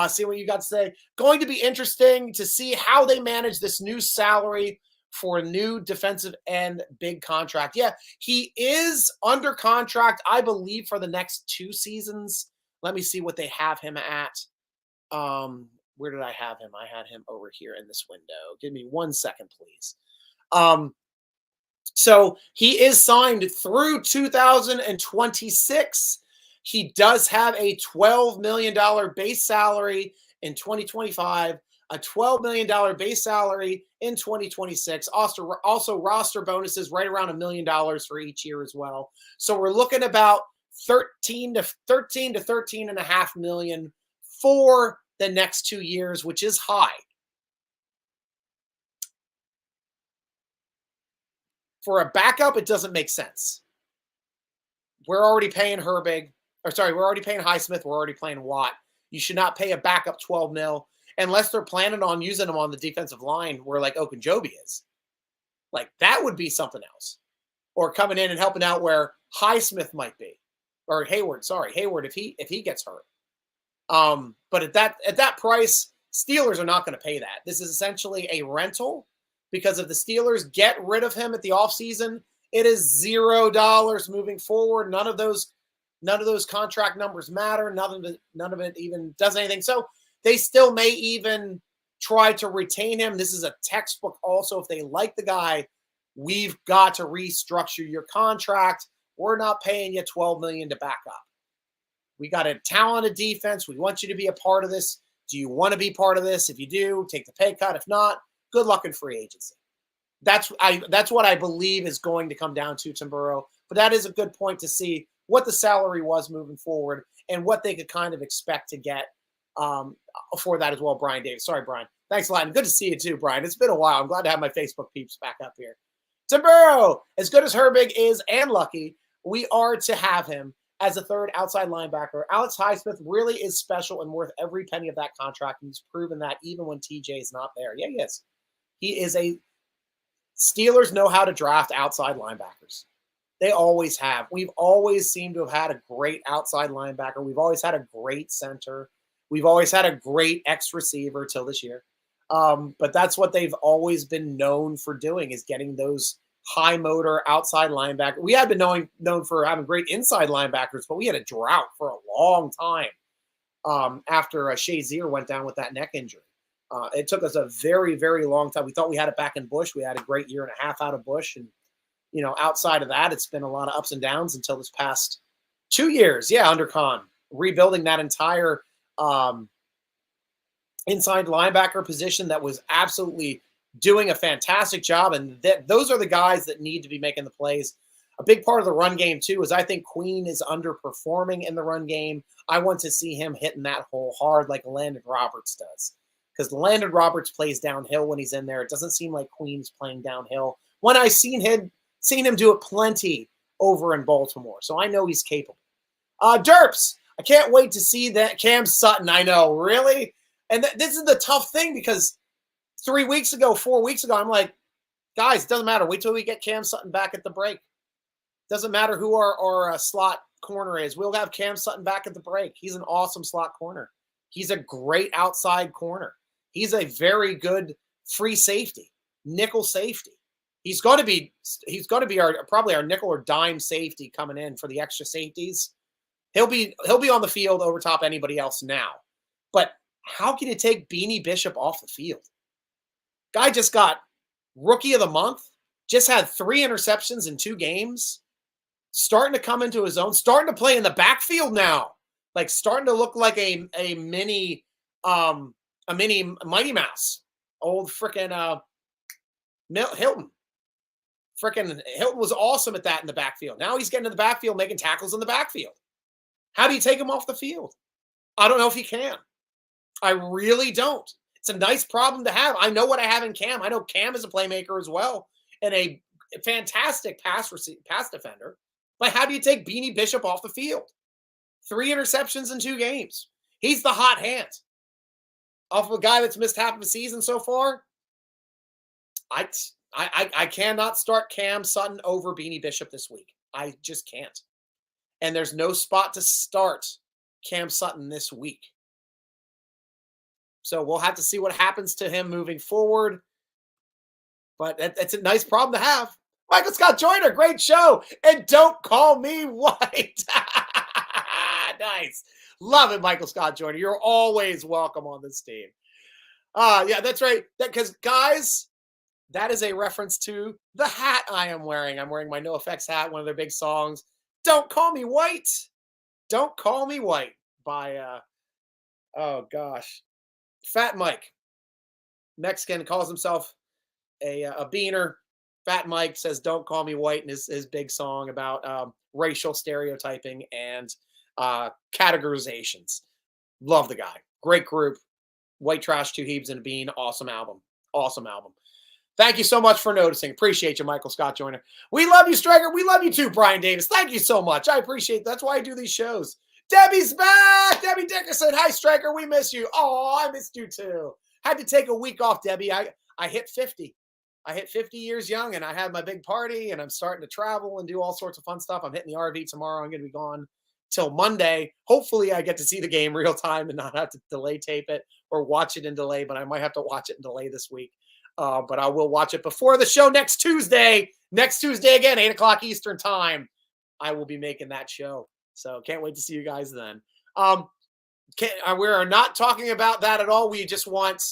See what you got to say. Going to be interesting to see how they manage this new salary for a new defensive end big contract. Yeah, he is under contract, I believe, for the next 2 seasons. Let me see what they have him at. Where did I have him? I had him over here in this window. Give me 1 second, please. So he is signed through 2026. He does have a $12 million base salary in 2025, a $12 million base salary in 2026. Also roster bonuses right around $1 million for each year as well. So we're looking about 13 to 13.5 million for the next 2 years, which is high. For a backup, it doesn't make sense. We're already paying Herbig. We're already paying Highsmith. We're already paying Watt. You should not pay a backup 12 mil unless they're planning on using them on the defensive line where like Okunjobi is. Like that would be something else. Or coming in and helping out where Highsmith might be. Or Hayward if he gets hurt. But at that price, Steelers are not going to pay that. This is essentially a rental because if the Steelers get rid of him at the offseason, it is $0 moving forward. None of those contract numbers matter. None of it even does anything. So they still may even try to retain him. This is a textbook also. If they like the guy, we've got to restructure your contract. We're not paying you $12 million to back up. We got a talented defense. We want you to be a part of this. Do you want to be part of this? If you do, take the pay cut. If not, good luck in free agency. That's what I believe is going to come down to Tim Burrow. But that is a good point to see what the salary was moving forward and what they could kind of expect to get for that as well. Brian Davis. Sorry, Brian. Thanks a lot. And good to see you too, Brian. It's been a while. I'm glad to have my Facebook peeps back up here. Tim Burrow, as good as Herbig is and lucky, we are to have him as a third outside linebacker. Alex Highsmith really is special and worth every penny of that contract. And he's proven that even when TJ is not there. Yeah, he is. He is a Steelers know how to draft outside linebackers. They always have. We've always seemed to have had a great outside linebacker. We've always had a great center. We've always had a great X receiver till this year. But that's what they've always been known for doing is getting those high motor outside linebacker. We had been known for having great inside linebackers, but we had a drought for a long time after Shazier went down with that neck injury. It took us a very, very long time. We thought we had it back in Bush. We had a great year and a half out of Bush. And, outside of that, it's been a lot of ups and downs until this past 2 years. Yeah, under Khan, rebuilding that entire inside linebacker position that was absolutely doing a fantastic job. And those are the guys that need to be making the plays. A big part of the run game, too, is I think Queen is underperforming in the run game. I want to see him hitting that hole hard like Landon Roberts does. Because Landon Roberts plays downhill when he's in there. It doesn't seem like Queen's playing downhill. When I've seen him do it plenty over in Baltimore. So I know he's capable. Derps, I can't wait to see that Cam Sutton. I know, really? And this is the tough thing because 4 weeks ago, I'm like, guys, it doesn't matter. Wait till we get Cam Sutton back at the break. Doesn't matter who our slot corner is. We'll have Cam Sutton back at the break. He's an awesome slot corner. He's a great outside corner. He's a very good free safety, nickel safety. He's going to be probably our nickel or dime safety coming in for the extra safeties. He'll be on the field over top anybody else now. But how can you take Beanie Bishop off the field? Guy just got Rookie of the Month. Just had 3 interceptions in 2 games. Starting to come into his own. Starting to play in the backfield now. Like starting to look like a mini Mighty Mouse. Old freaking Hilton. Freaking Hilton was awesome at that in the backfield. Now he's getting in the backfield, making tackles in the backfield. How do you take him off the field? I don't know if he can. I really don't. It's a nice problem to have. I know what I have in Cam. I know Cam is a playmaker as well and a fantastic pass defender. But how do you take Beanie Bishop off the field? 3 interceptions in 2 games. He's the hot hand. Off of a guy that's missed half of a season so far, I cannot start Cam Sutton over Beanie Bishop this week. I just can't. And there's no spot to start Cam Sutton this week. So we'll have to see what happens to him moving forward. But it's a nice problem to have. Michael Scott Joyner, great show. And don't call me white. Nice. Love it, Michael Scott Joyner. You're always welcome on this team. Yeah, that's right. Because, guys, that is a reference to the hat I am wearing. I'm wearing my NoFX hat, one of their big songs. Don't Call Me White. Don't Call Me White by, oh, gosh. Fat Mike. Mexican, calls himself a beaner. Fat Mike says, "Don't Call Me White," in his big song about racial stereotyping and categorizations. Love the guy. Great group. White Trash, 2 Heaves and a Bean. Awesome album. Awesome album. Thank you so much for noticing. Appreciate you, Michael Scott Joyner. We love you, Stryker. We love you too, Brian Davis. Thank you so much. I appreciate it. That's why I do these shows. Debbie's back. Debbie Dickerson. Hi, Stryker. We miss you. Oh, I missed you too. Had to take a week off, Debbie. I hit 50. I hit 50 years young, and I had my big party, and I'm starting to travel and do all sorts of fun stuff. I'm hitting the RV tomorrow. I'm going to be gone till Monday. Hopefully, I get to see the game real time and not have to delay tape it or watch it in delay, but I might have to watch it in delay this week. But I will watch it before the show next Tuesday. Next Tuesday again, 8 o'clock Eastern time. I will be making that show. So can't wait to see you guys then. We are not talking about that at all. We just want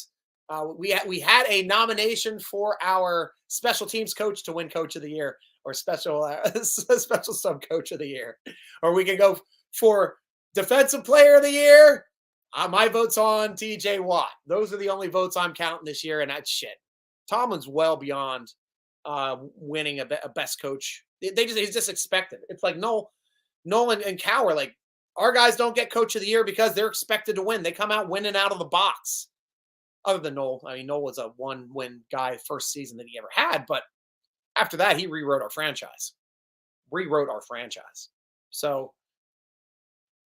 we had a nomination for our special teams coach to win Coach of the Year or special sub Coach of the Year, or we can go for Defensive Player of the Year. My vote's on TJ Watt. Those are the only votes I'm counting this year, and that's shit. Tomlin's well beyond winning a best coach. He's just expected. It's like Nolan and Cower, like, our guys don't get Coach of the Year because they're expected to win. They come out winning out of the box. Other than Noel. I mean, Noel was a 1-win guy first season that he ever had, but after that, he rewrote our franchise. So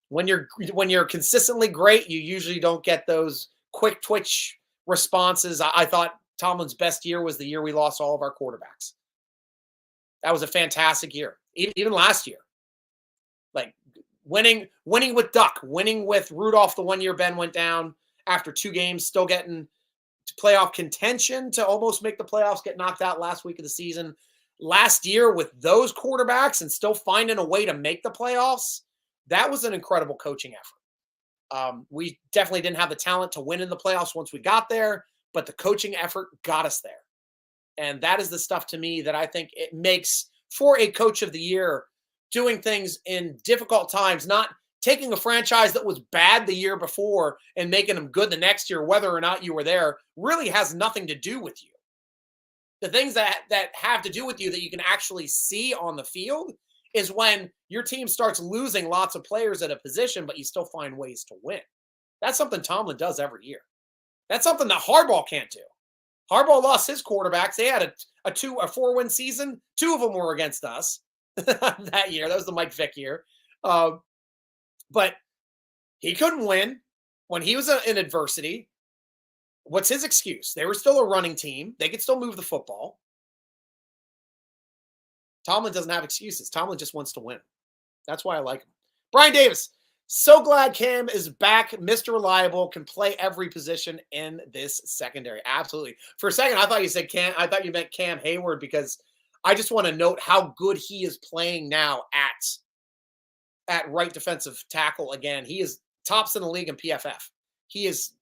when you're consistently great, you usually don't get those quick twitch responses. I thought Tomlin's best year was the year we lost all of our quarterbacks. That was a fantastic year. Even last year. Like winning with Duck, winning with Rudolph the 1 year Ben went down after 2 games, still getting to playoff contention to almost make the playoffs, get knocked out last week of the season. Last year with those quarterbacks and still finding a way to make the playoffs, that was an incredible coaching effort. We definitely didn't have the talent to win in the playoffs once we got there, but the coaching effort got us there. And that is the stuff to me that I think it makes for a coach of the year, doing things in difficult times, not taking a franchise that was bad the year before and making them good the next year, whether or not you were there, really has nothing to do with you. The things that have to do with you that you can actually see on the field is when your team starts losing lots of players at a position, but you still find ways to win. That's something Tomlin does every year. That's something that Harbaugh can't do. Harbaugh lost his quarterbacks. They had a 4-win season. 2 of them were against us that year. That was the Mike Vick year. But he couldn't win when he was in adversity. What's his excuse? They were still a running team. They could still move the football. Tomlin doesn't have excuses. Tomlin just wants to win. That's why I like him. Brian Davis, so glad Cam is back. Mr. Reliable, can play every position in this secondary. Absolutely. For a second, I thought you said Cam. I thought you meant Cam Hayward, because I just want to note how good he is playing now at right defensive tackle again. He is tops in the league in PFF. He is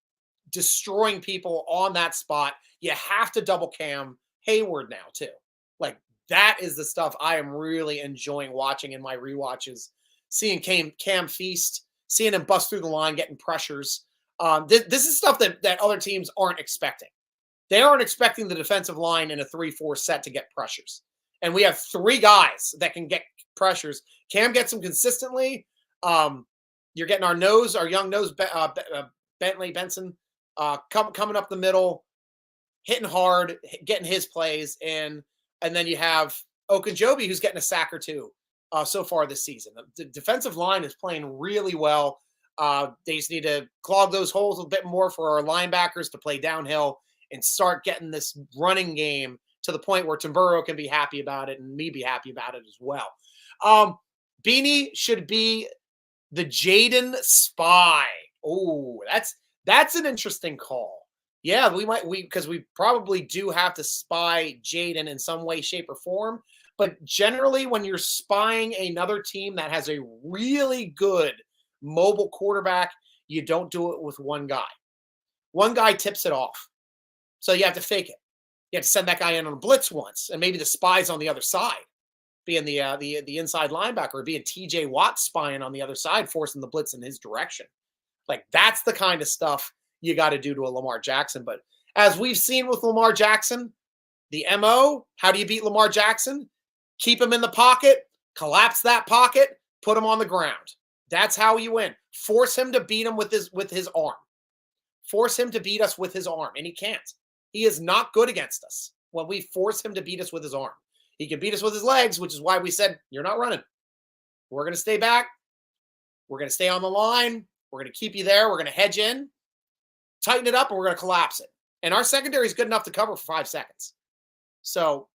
destroying people on that spot. You have to double Cam Hayward now too. Like, that is the stuff I am really enjoying watching in my rewatches. Seeing Cam feast, seeing him bust through the line, getting pressures. This is stuff that other teams aren't expecting. They aren't expecting the defensive line in a 3-4 set to get pressures. And we have 3 guys that can get pressures. Cam gets them consistently. You're getting our young nose, Bentley Benson, coming up the middle, hitting hard, getting his plays in. And then you have Okunjobi, who's getting a sack or 2 so far this season. The defensive line is playing really well. They just need to clog those holes a bit more for our linebackers to play downhill and start getting this running game to the point where Tamburo can be happy about it and me be happy about it as well. Beanie should be the Jaden Spy. Oh, that's an interesting call. Yeah, because we probably do have to spy Jaden in some way, shape, or form. But generally, when you're spying another team that has a really good mobile quarterback, you don't do it with one guy. One guy tips it off. So you have to fake it. You have to send that guy in on a blitz once, and maybe the spy's on the other side, being the inside linebacker, or being TJ Watt spying on the other side, forcing the blitz in his direction. Like, that's the kind of stuff you got to do to a Lamar Jackson. But as we've seen with Lamar Jackson, the MO, how do you beat Lamar Jackson? Keep him in the pocket, collapse that pocket, put him on the ground. That's how you win. Force him to beat him with his arm. Force him to beat us with his arm, and he can't. He is not good against us when we force him to beat us with his arm. He can beat us with his legs, which is why we said, you're not running. We're going to stay back. We're going to stay on the line. We're going to keep you there. We're going to hedge in, tighten it up, and we're going to collapse it. And our secondary is good enough to cover for 5 seconds. So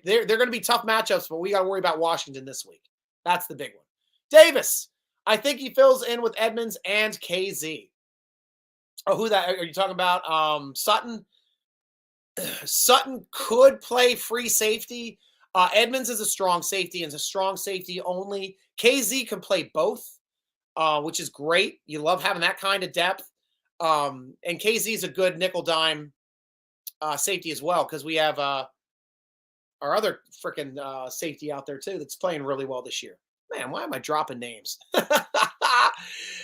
they're going to be tough matchups, but we got to worry about Washington this week. That's the big one. Davis, I think he fills in with Edmonds and KZ. Oh, who that are you talking about? Sutton. Sutton could play free safety. Edmonds is a strong safety and is a strong safety only. KZ can play both, which is great. You love having that kind of depth. And KZ is a good nickel dime safety as well, because we have our other freaking safety out there too that's playing really well this year. Man, why am I dropping names?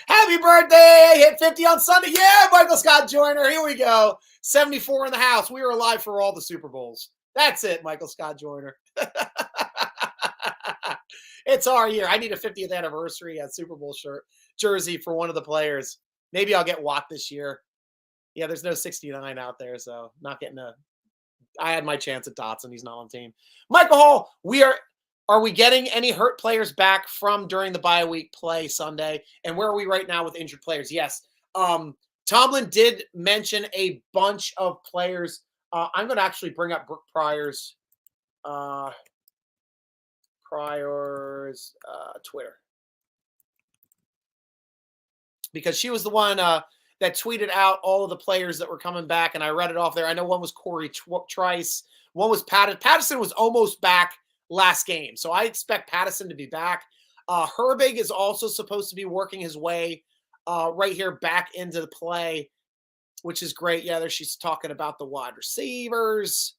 Happy birthday! Hit 50 on Sunday. Yeah, Michael Scott Joyner. Here we go. 74 in the house. We were alive for all the Super Bowls. That's it, Michael Scott Joyner. It's our year. I need a 50th anniversary Super Bowl jersey for one of the players. Maybe I'll get Watt this year. Yeah, there's no 69 out there, so not getting I had my chance at Dotson. He's not on the team. Michael Hall, are we getting any hurt players back from during the bye week play Sunday? And where are we right now with injured players? Yes. Tomlin did mention a bunch of players. I'm going to actually bring up Brooke Pryor's Twitter, because she was the one that tweeted out all of the players that were coming back, and I read it off there. I know one was Corey Trice. One was Patterson. Patterson was almost back last game, so I expect Patterson to be back. Herbig is also supposed to be working his way right here back into the play, which is great. Yeah, there she's talking about the wide receivers.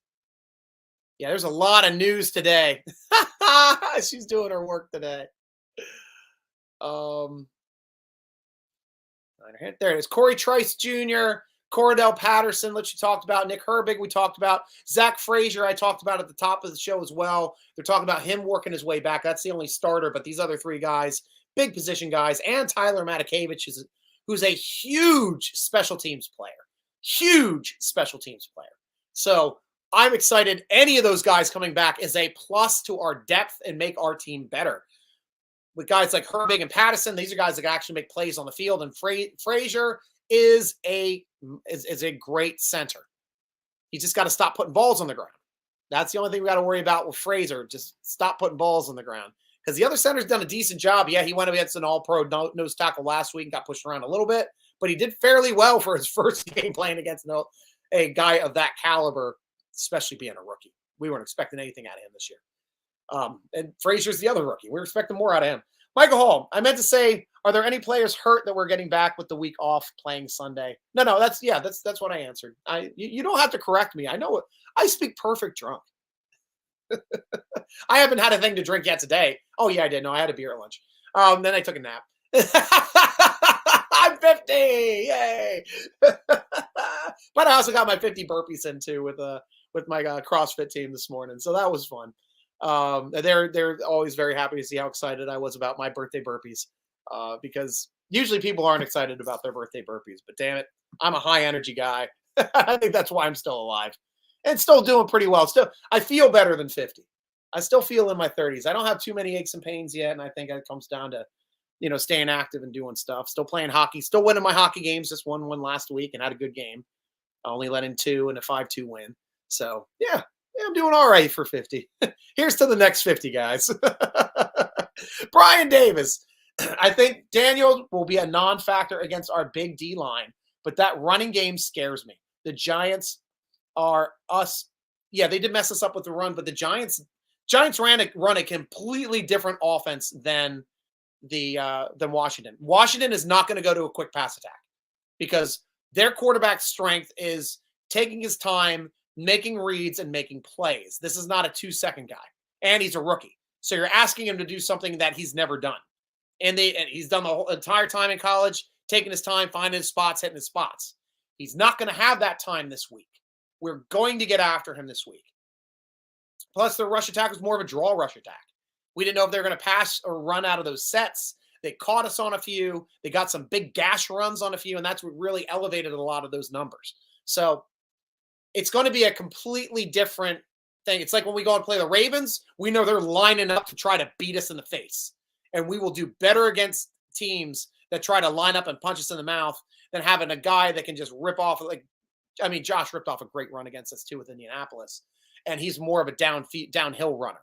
Yeah, there's a lot of news today. She's doing her work today. Um, there it is. Corey Trice Jr., Cordell Patterson, which you talked about. Nick Herbig, we talked about. Zach Frazier, I talked about at the top of the show as well. They're talking about him working his way back. That's the only starter, but these other three guys, big position guys, and Tyler Matakevich, who's a huge special teams player. Huge special teams player. So I'm excited. Any of those guys coming back is a plus to our depth and make our team better. With guys like Herbig and Patterson, these are guys that can actually make plays on the field. And Frazier is a great center. He just got to stop putting balls on the ground. That's the only thing we got to worry about with Frazier. Just stop putting balls on the ground. Because the other center's done a decent job. Yeah, he went against an all-pro nose tackle last week and got pushed around a little bit. But he did fairly well for his first game playing against a guy of that caliber, especially being a rookie. We weren't expecting anything out of him this year. And Frazier's the other rookie. We're expecting more out of him. Michael Hall, I meant to say, are there any players hurt that we're getting back with the week off playing Sunday? No, that's what I answered. You don't have to correct me. I know it. I speak perfect drunk. I haven't had a thing to drink yet today. Oh yeah, I did. No, I had a beer at lunch. Then I took a nap. I'm 50. Yay. But I also got my 50 burpees in too with my CrossFit team this morning. So that was fun. They're always very happy to see how excited I was about my birthday burpees, because usually people aren't excited about their birthday burpees, but damn it, I'm a high energy guy. I think that's why I'm still alive and still doing pretty well. Still, I feel better than 50. I still feel in my 30s. I don't have too many aches and pains yet, and I think it comes down to, staying active and doing stuff. Still playing hockey. Still winning my hockey games. Just won one last week and had a good game. I only let in 2 and a 5-2 win. So yeah. I'm doing all right for 50. Here's to the next 50, guys. Brian Davis. I think Daniel will be a non-factor against our big D line, but that running game scares me. The Giants are us. Yeah, they did mess us up with the run, but the Giants run a completely different offense than Washington. Washington is not going to go to a quick pass attack because their quarterback strength is taking his time, making reads and making plays. This is not a 2-second guy, and he's a rookie. So you're asking him to do something that he's never done. And he's done the whole entire time in college, taking his time, finding his spots, hitting his spots. He's not going to have that time this week. We're going to get after him this week. Plus, the rush attack was more of a draw rush attack. We didn't know if they were going to pass or run out of those sets. They caught us on a few. They got some big gash runs on a few, and that's what really elevated a lot of those numbers. So it's going to be a completely different thing. It's like when we go and play the Ravens, we know they're lining up to try to beat us in the face. And we will do better against teams that try to line up and punch us in the mouth than having a guy that can just rip off. Josh ripped off a great run against us too with Indianapolis. And he's more of a downhill runner.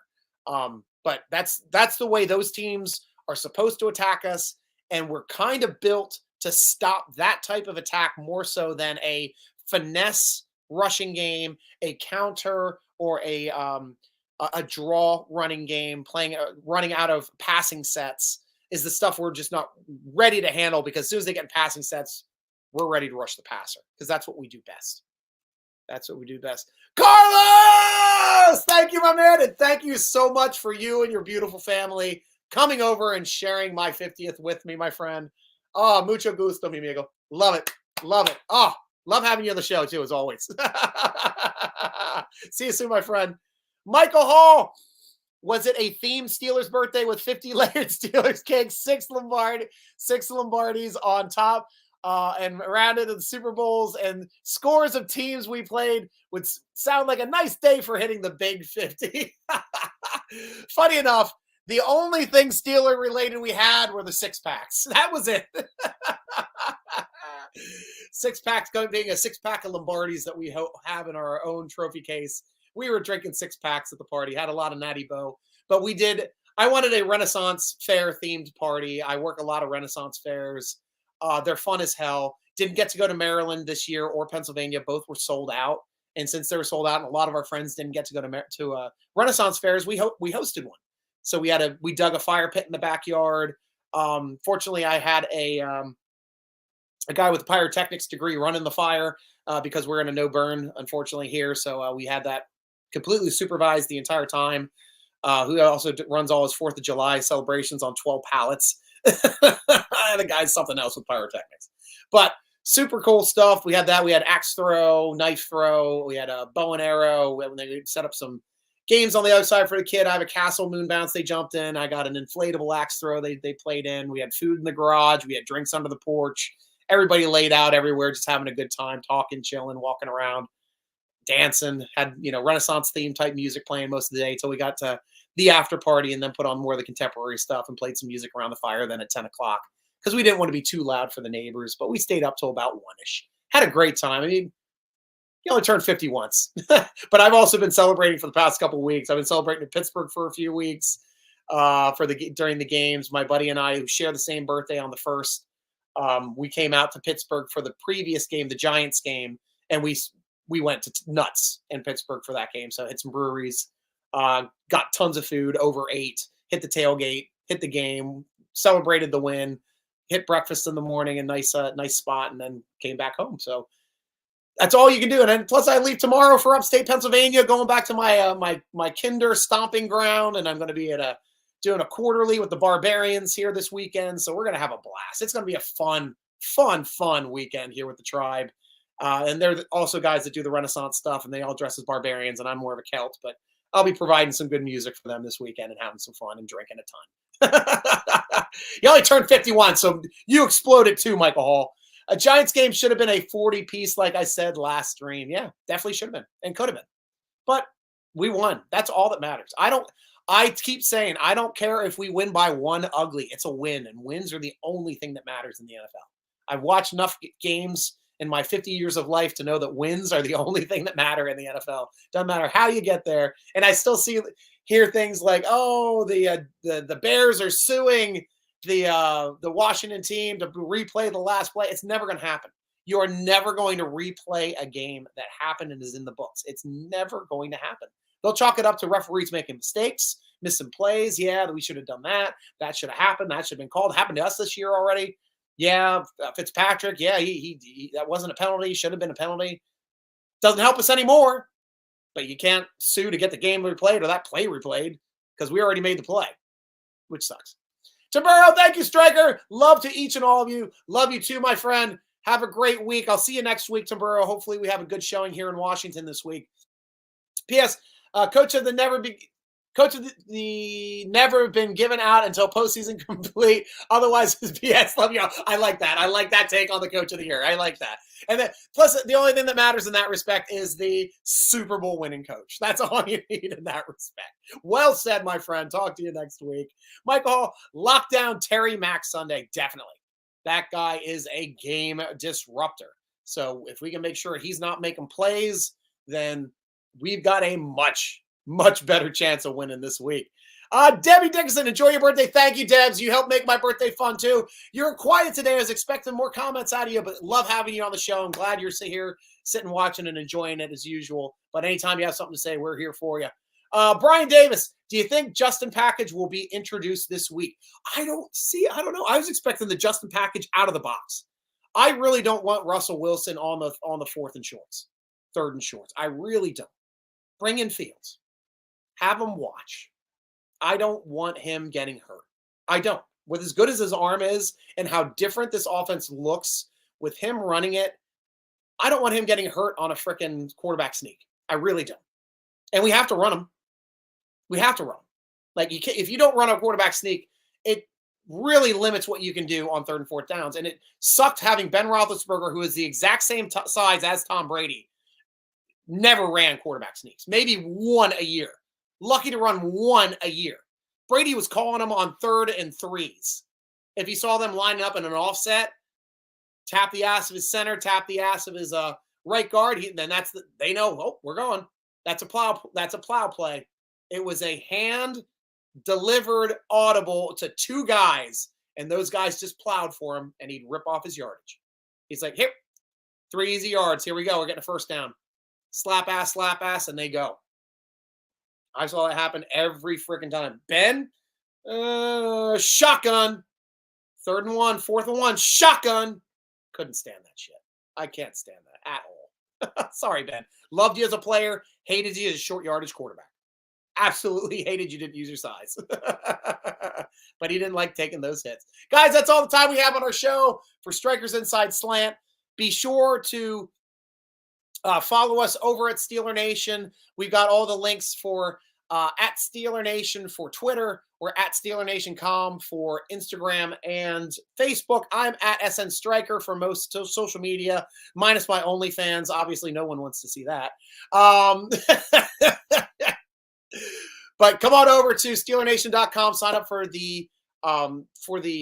But that's the way those teams are supposed to attack us. And we're kind of built to stop that type of attack more so than a finesse rushing game, a counter, or a draw running game, running out of passing sets is the stuff we're just not ready to handle, because as soon as they get in passing sets, we're ready to rush the passer because that's what we do best. That's what we do best. Carlos! Thank you, my man, and thank you so much for you and your beautiful family coming over and sharing my 50th with me, my friend. Oh, mucho gusto, mi amigo. Love it. Love it. Oh, love having you on the show, too, as always. See you soon, my friend. Michael Hall. Was it a themed Steelers birthday with 50 layered Steelers cakes, 6 Lombardis on top, and rounded in Super Bowls and scores of teams we played would sound like a nice day for hitting the big 50. Funny enough, the only thing Steeler related we had were the 6-packs. That was it. 6-packs, being a 6-pack of Lombardis that we have in our own trophy case. We were drinking 6-packs at the party, had a lot of Natty Boh, but I wanted a Renaissance fair themed party. I work a lot of Renaissance fairs. They're fun as hell. Didn't get to go to Maryland this year or Pennsylvania. Both were sold out. And since they were sold out and a lot of our friends didn't get to go to Renaissance fairs, we hosted one. So we dug a fire pit in the backyard. Fortunately, I had a guy with a pyrotechnics degree running the fire because we're in a no burn, unfortunately, here. So we had that completely supervised the entire time. Who also runs all his 4th of July celebrations on 12 pallets. The guy's something else with pyrotechnics. But super cool stuff. We had that. We had axe throw, knife throw. We had a bow and arrow. They set up some games on the other side for the kid. I have a castle moon bounce they jumped in. I got an inflatable axe throw they played in. We had food in the garage. We had drinks under the porch. Everybody laid out everywhere, just having a good time, talking, chilling, walking around, dancing. Had, Renaissance theme type music playing most of the day until we got to the after party, and then put on more of the contemporary stuff and played some music around the fire then at 10 o'clock because we didn't want to be too loud for the neighbors, but we stayed up till about 1-ish. Had a great time. I mean, you only turned 50 once, but I've also been celebrating for the past couple of weeks. I've been celebrating in Pittsburgh for a few weeks during the games. My buddy and I, who share the same birthday on the 1st, we came out to Pittsburgh for the previous game, the Giants game, and we went to nuts in Pittsburgh for that game. So hit some breweries, got tons of food, overate, hit the tailgate, hit the game, celebrated the win, hit breakfast in the morning, a nice spot, and then came back home. So that's all you can do. And then plus I leave tomorrow for upstate Pennsylvania, going back to my kinder stomping ground, and I'm going to be doing a quarterly with the Barbarians here this weekend. So we're going to have a blast. It's going to be a fun weekend here with the tribe. And they're also guys that do the Renaissance stuff, and they all dress as barbarians, and I'm more of a Celt, but I'll be providing some good music for them this weekend and having some fun and drinking a ton. You only turned 51, so you exploded too, Michael Hall. A Giants game should have been a 40-piece, like I said last stream. Yeah, definitely should have been and could have been. But we won. That's all that matters. I keep saying, I don't care if we win by one ugly. It's a win, and wins are the only thing that matters in the NFL. I've watched enough games in my 50 years of life to know that wins are the only thing that matter in the NFL. Doesn't matter how you get there. And I still hear things like, oh, the Bears are suing the Washington team to replay the last play. It's never going to happen. You are never going to replay a game that happened and is in the books. It's never going to happen. They'll chalk it up to referees making mistakes, missing plays. Yeah, we should have done that. That should have happened. That should have been called. It happened to us this year already. Yeah, Fitzpatrick. Yeah, he that wasn't a penalty. Should have been a penalty. Doesn't help us anymore. But you can't sue to get the game replayed or that play replayed because we already made the play, which sucks. Tamburro, thank you, Stryker. Love to each and all of you. Love you too, my friend. Have a great week. I'll see you next week, Tamburro. Hopefully we have a good showing here in Washington this week. P.S. Coach of the never been given out until postseason complete. Otherwise, his BS. Love you. I like that. I like that take on the coach of the year. I like that. And then, plus, the only thing that matters in that respect is the Super Bowl winning coach. That's all you need in that respect. Well said, my friend. Talk to you next week. Michael Hall, lock down Terry Mack Sunday. Definitely. That guy is a game disruptor. So if we can make sure he's not making plays, then we've got a much better chance of winning this week. Debbie Dickinson, enjoy your birthday. Thank you, Debs. You helped make my birthday fun, too. You're quiet today. I was expecting more comments out of you, but love having you on the show. I'm glad you're here sitting, watching, and enjoying it as usual. But anytime you have something to say, we're here for you. Brian Davis, do you think Justin Package will be introduced this week? I don't know. I was expecting the Justin Package out of the box. I really don't want Russell Wilson on the 4th and shorts, 3rd and shorts. I really don't. Bring in Fields. Have him watch. I don't want him getting hurt. I don't. With as good as his arm is and how different this offense looks with him running it, I don't want him getting hurt on a freaking quarterback sneak. I really don't. And we have to run him. We have to run him. Like, if you don't run a quarterback sneak, it really limits what you can do on 3rd and 4th downs. And it sucked having Ben Roethlisberger, who is the exact same size as Tom Brady, never ran quarterback sneaks. Maybe one a year. Lucky to run one a year. Brady was calling them on 3rd and 3s. If he saw them lining up in an offset, tap the ass of his center, tap the ass of his right guard. Then they know. Oh, we're going. That's a plow play. It was a hand delivered audible to 2 guys, and those guys just plowed for him, and he'd rip off his yardage. He's like, here, 3 easy yards. Here we go. We're getting a first down. Slap ass, and they go. I saw that happen every freaking time. Ben, shotgun. 3rd and 1, 4th and 1, shotgun. Couldn't stand that shit. I can't stand that at all. Sorry, Ben. Loved you as a player. Hated you as a short yardage quarterback. Absolutely hated you didn't use your size. But he didn't like taking those hits. Guys, that's all the time we have on our show for Strikers Inside Slant. Be sure to follow us over at Steeler Nation. We've got all the links for at Steeler Nation for Twitter. We're at Steeler Nation.com for Instagram and Facebook. I'm at SN Stryker for most social media, minus my OnlyFans. Obviously, no one wants to see that. But come on over to SteelerNation.com. Sign up for the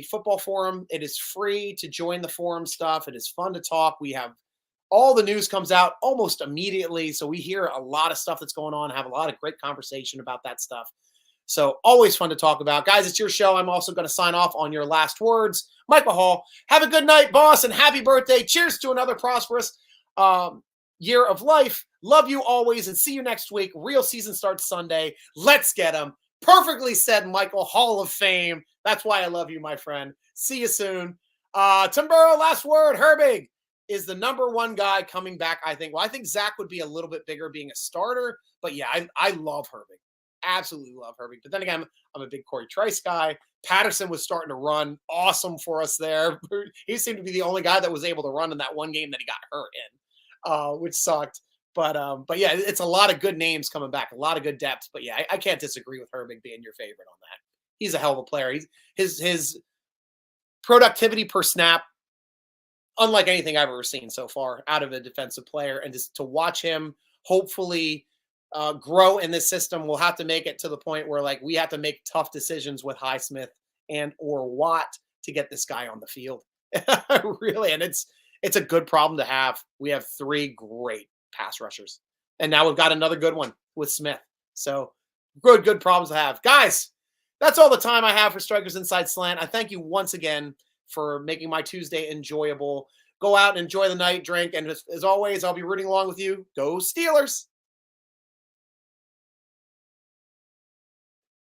football forum. It is free to join the forum stuff. It is fun to talk. We have all the news comes out almost immediately. So we hear a lot of stuff that's going on, have a lot of great conversation about that stuff. So always fun to talk about. Guys, it's your show. I'm also going to sign off on your last words. Michael Hall, have a good night, boss, and happy birthday. Cheers to another prosperous year of life. Love you always, and see you next week. Real season starts Sunday. Let's get them. Perfectly said, Michael, Hall of Fame. That's why I love you, my friend. See you soon. Tim Burrow, last word. Herbig is the number one guy coming back, I think. Well, I think Zach would be a little bit bigger being a starter. But, yeah, I love Herbig. Absolutely love Herbig. But then again, I'm a big Corey Trice guy. Patterson was starting to run awesome for us there. He seemed to be the only guy that was able to run in that one game that he got hurt in, which sucked. But yeah, it's a lot of good names coming back, a lot of good depth. But yeah, I can't disagree with Herbig being your favorite on that. He's a hell of a player. His productivity per snap, unlike anything I've ever seen so far out of a defensive player. And just to watch him hopefully grow in this system, we'll have to make it to the point where like we have to make tough decisions with Highsmith and or Watt to get this guy on the field. Really, and it's a good problem to have. We have three great pass rushers, and now we've got another good one with Smith. So good problems to have. Guys, that's all the time I have for Strikers Inside Slant. I thank you once again for making my Tuesday enjoyable. Go out and enjoy the night, drink, and as always, I'll be rooting along with you. Go Steelers!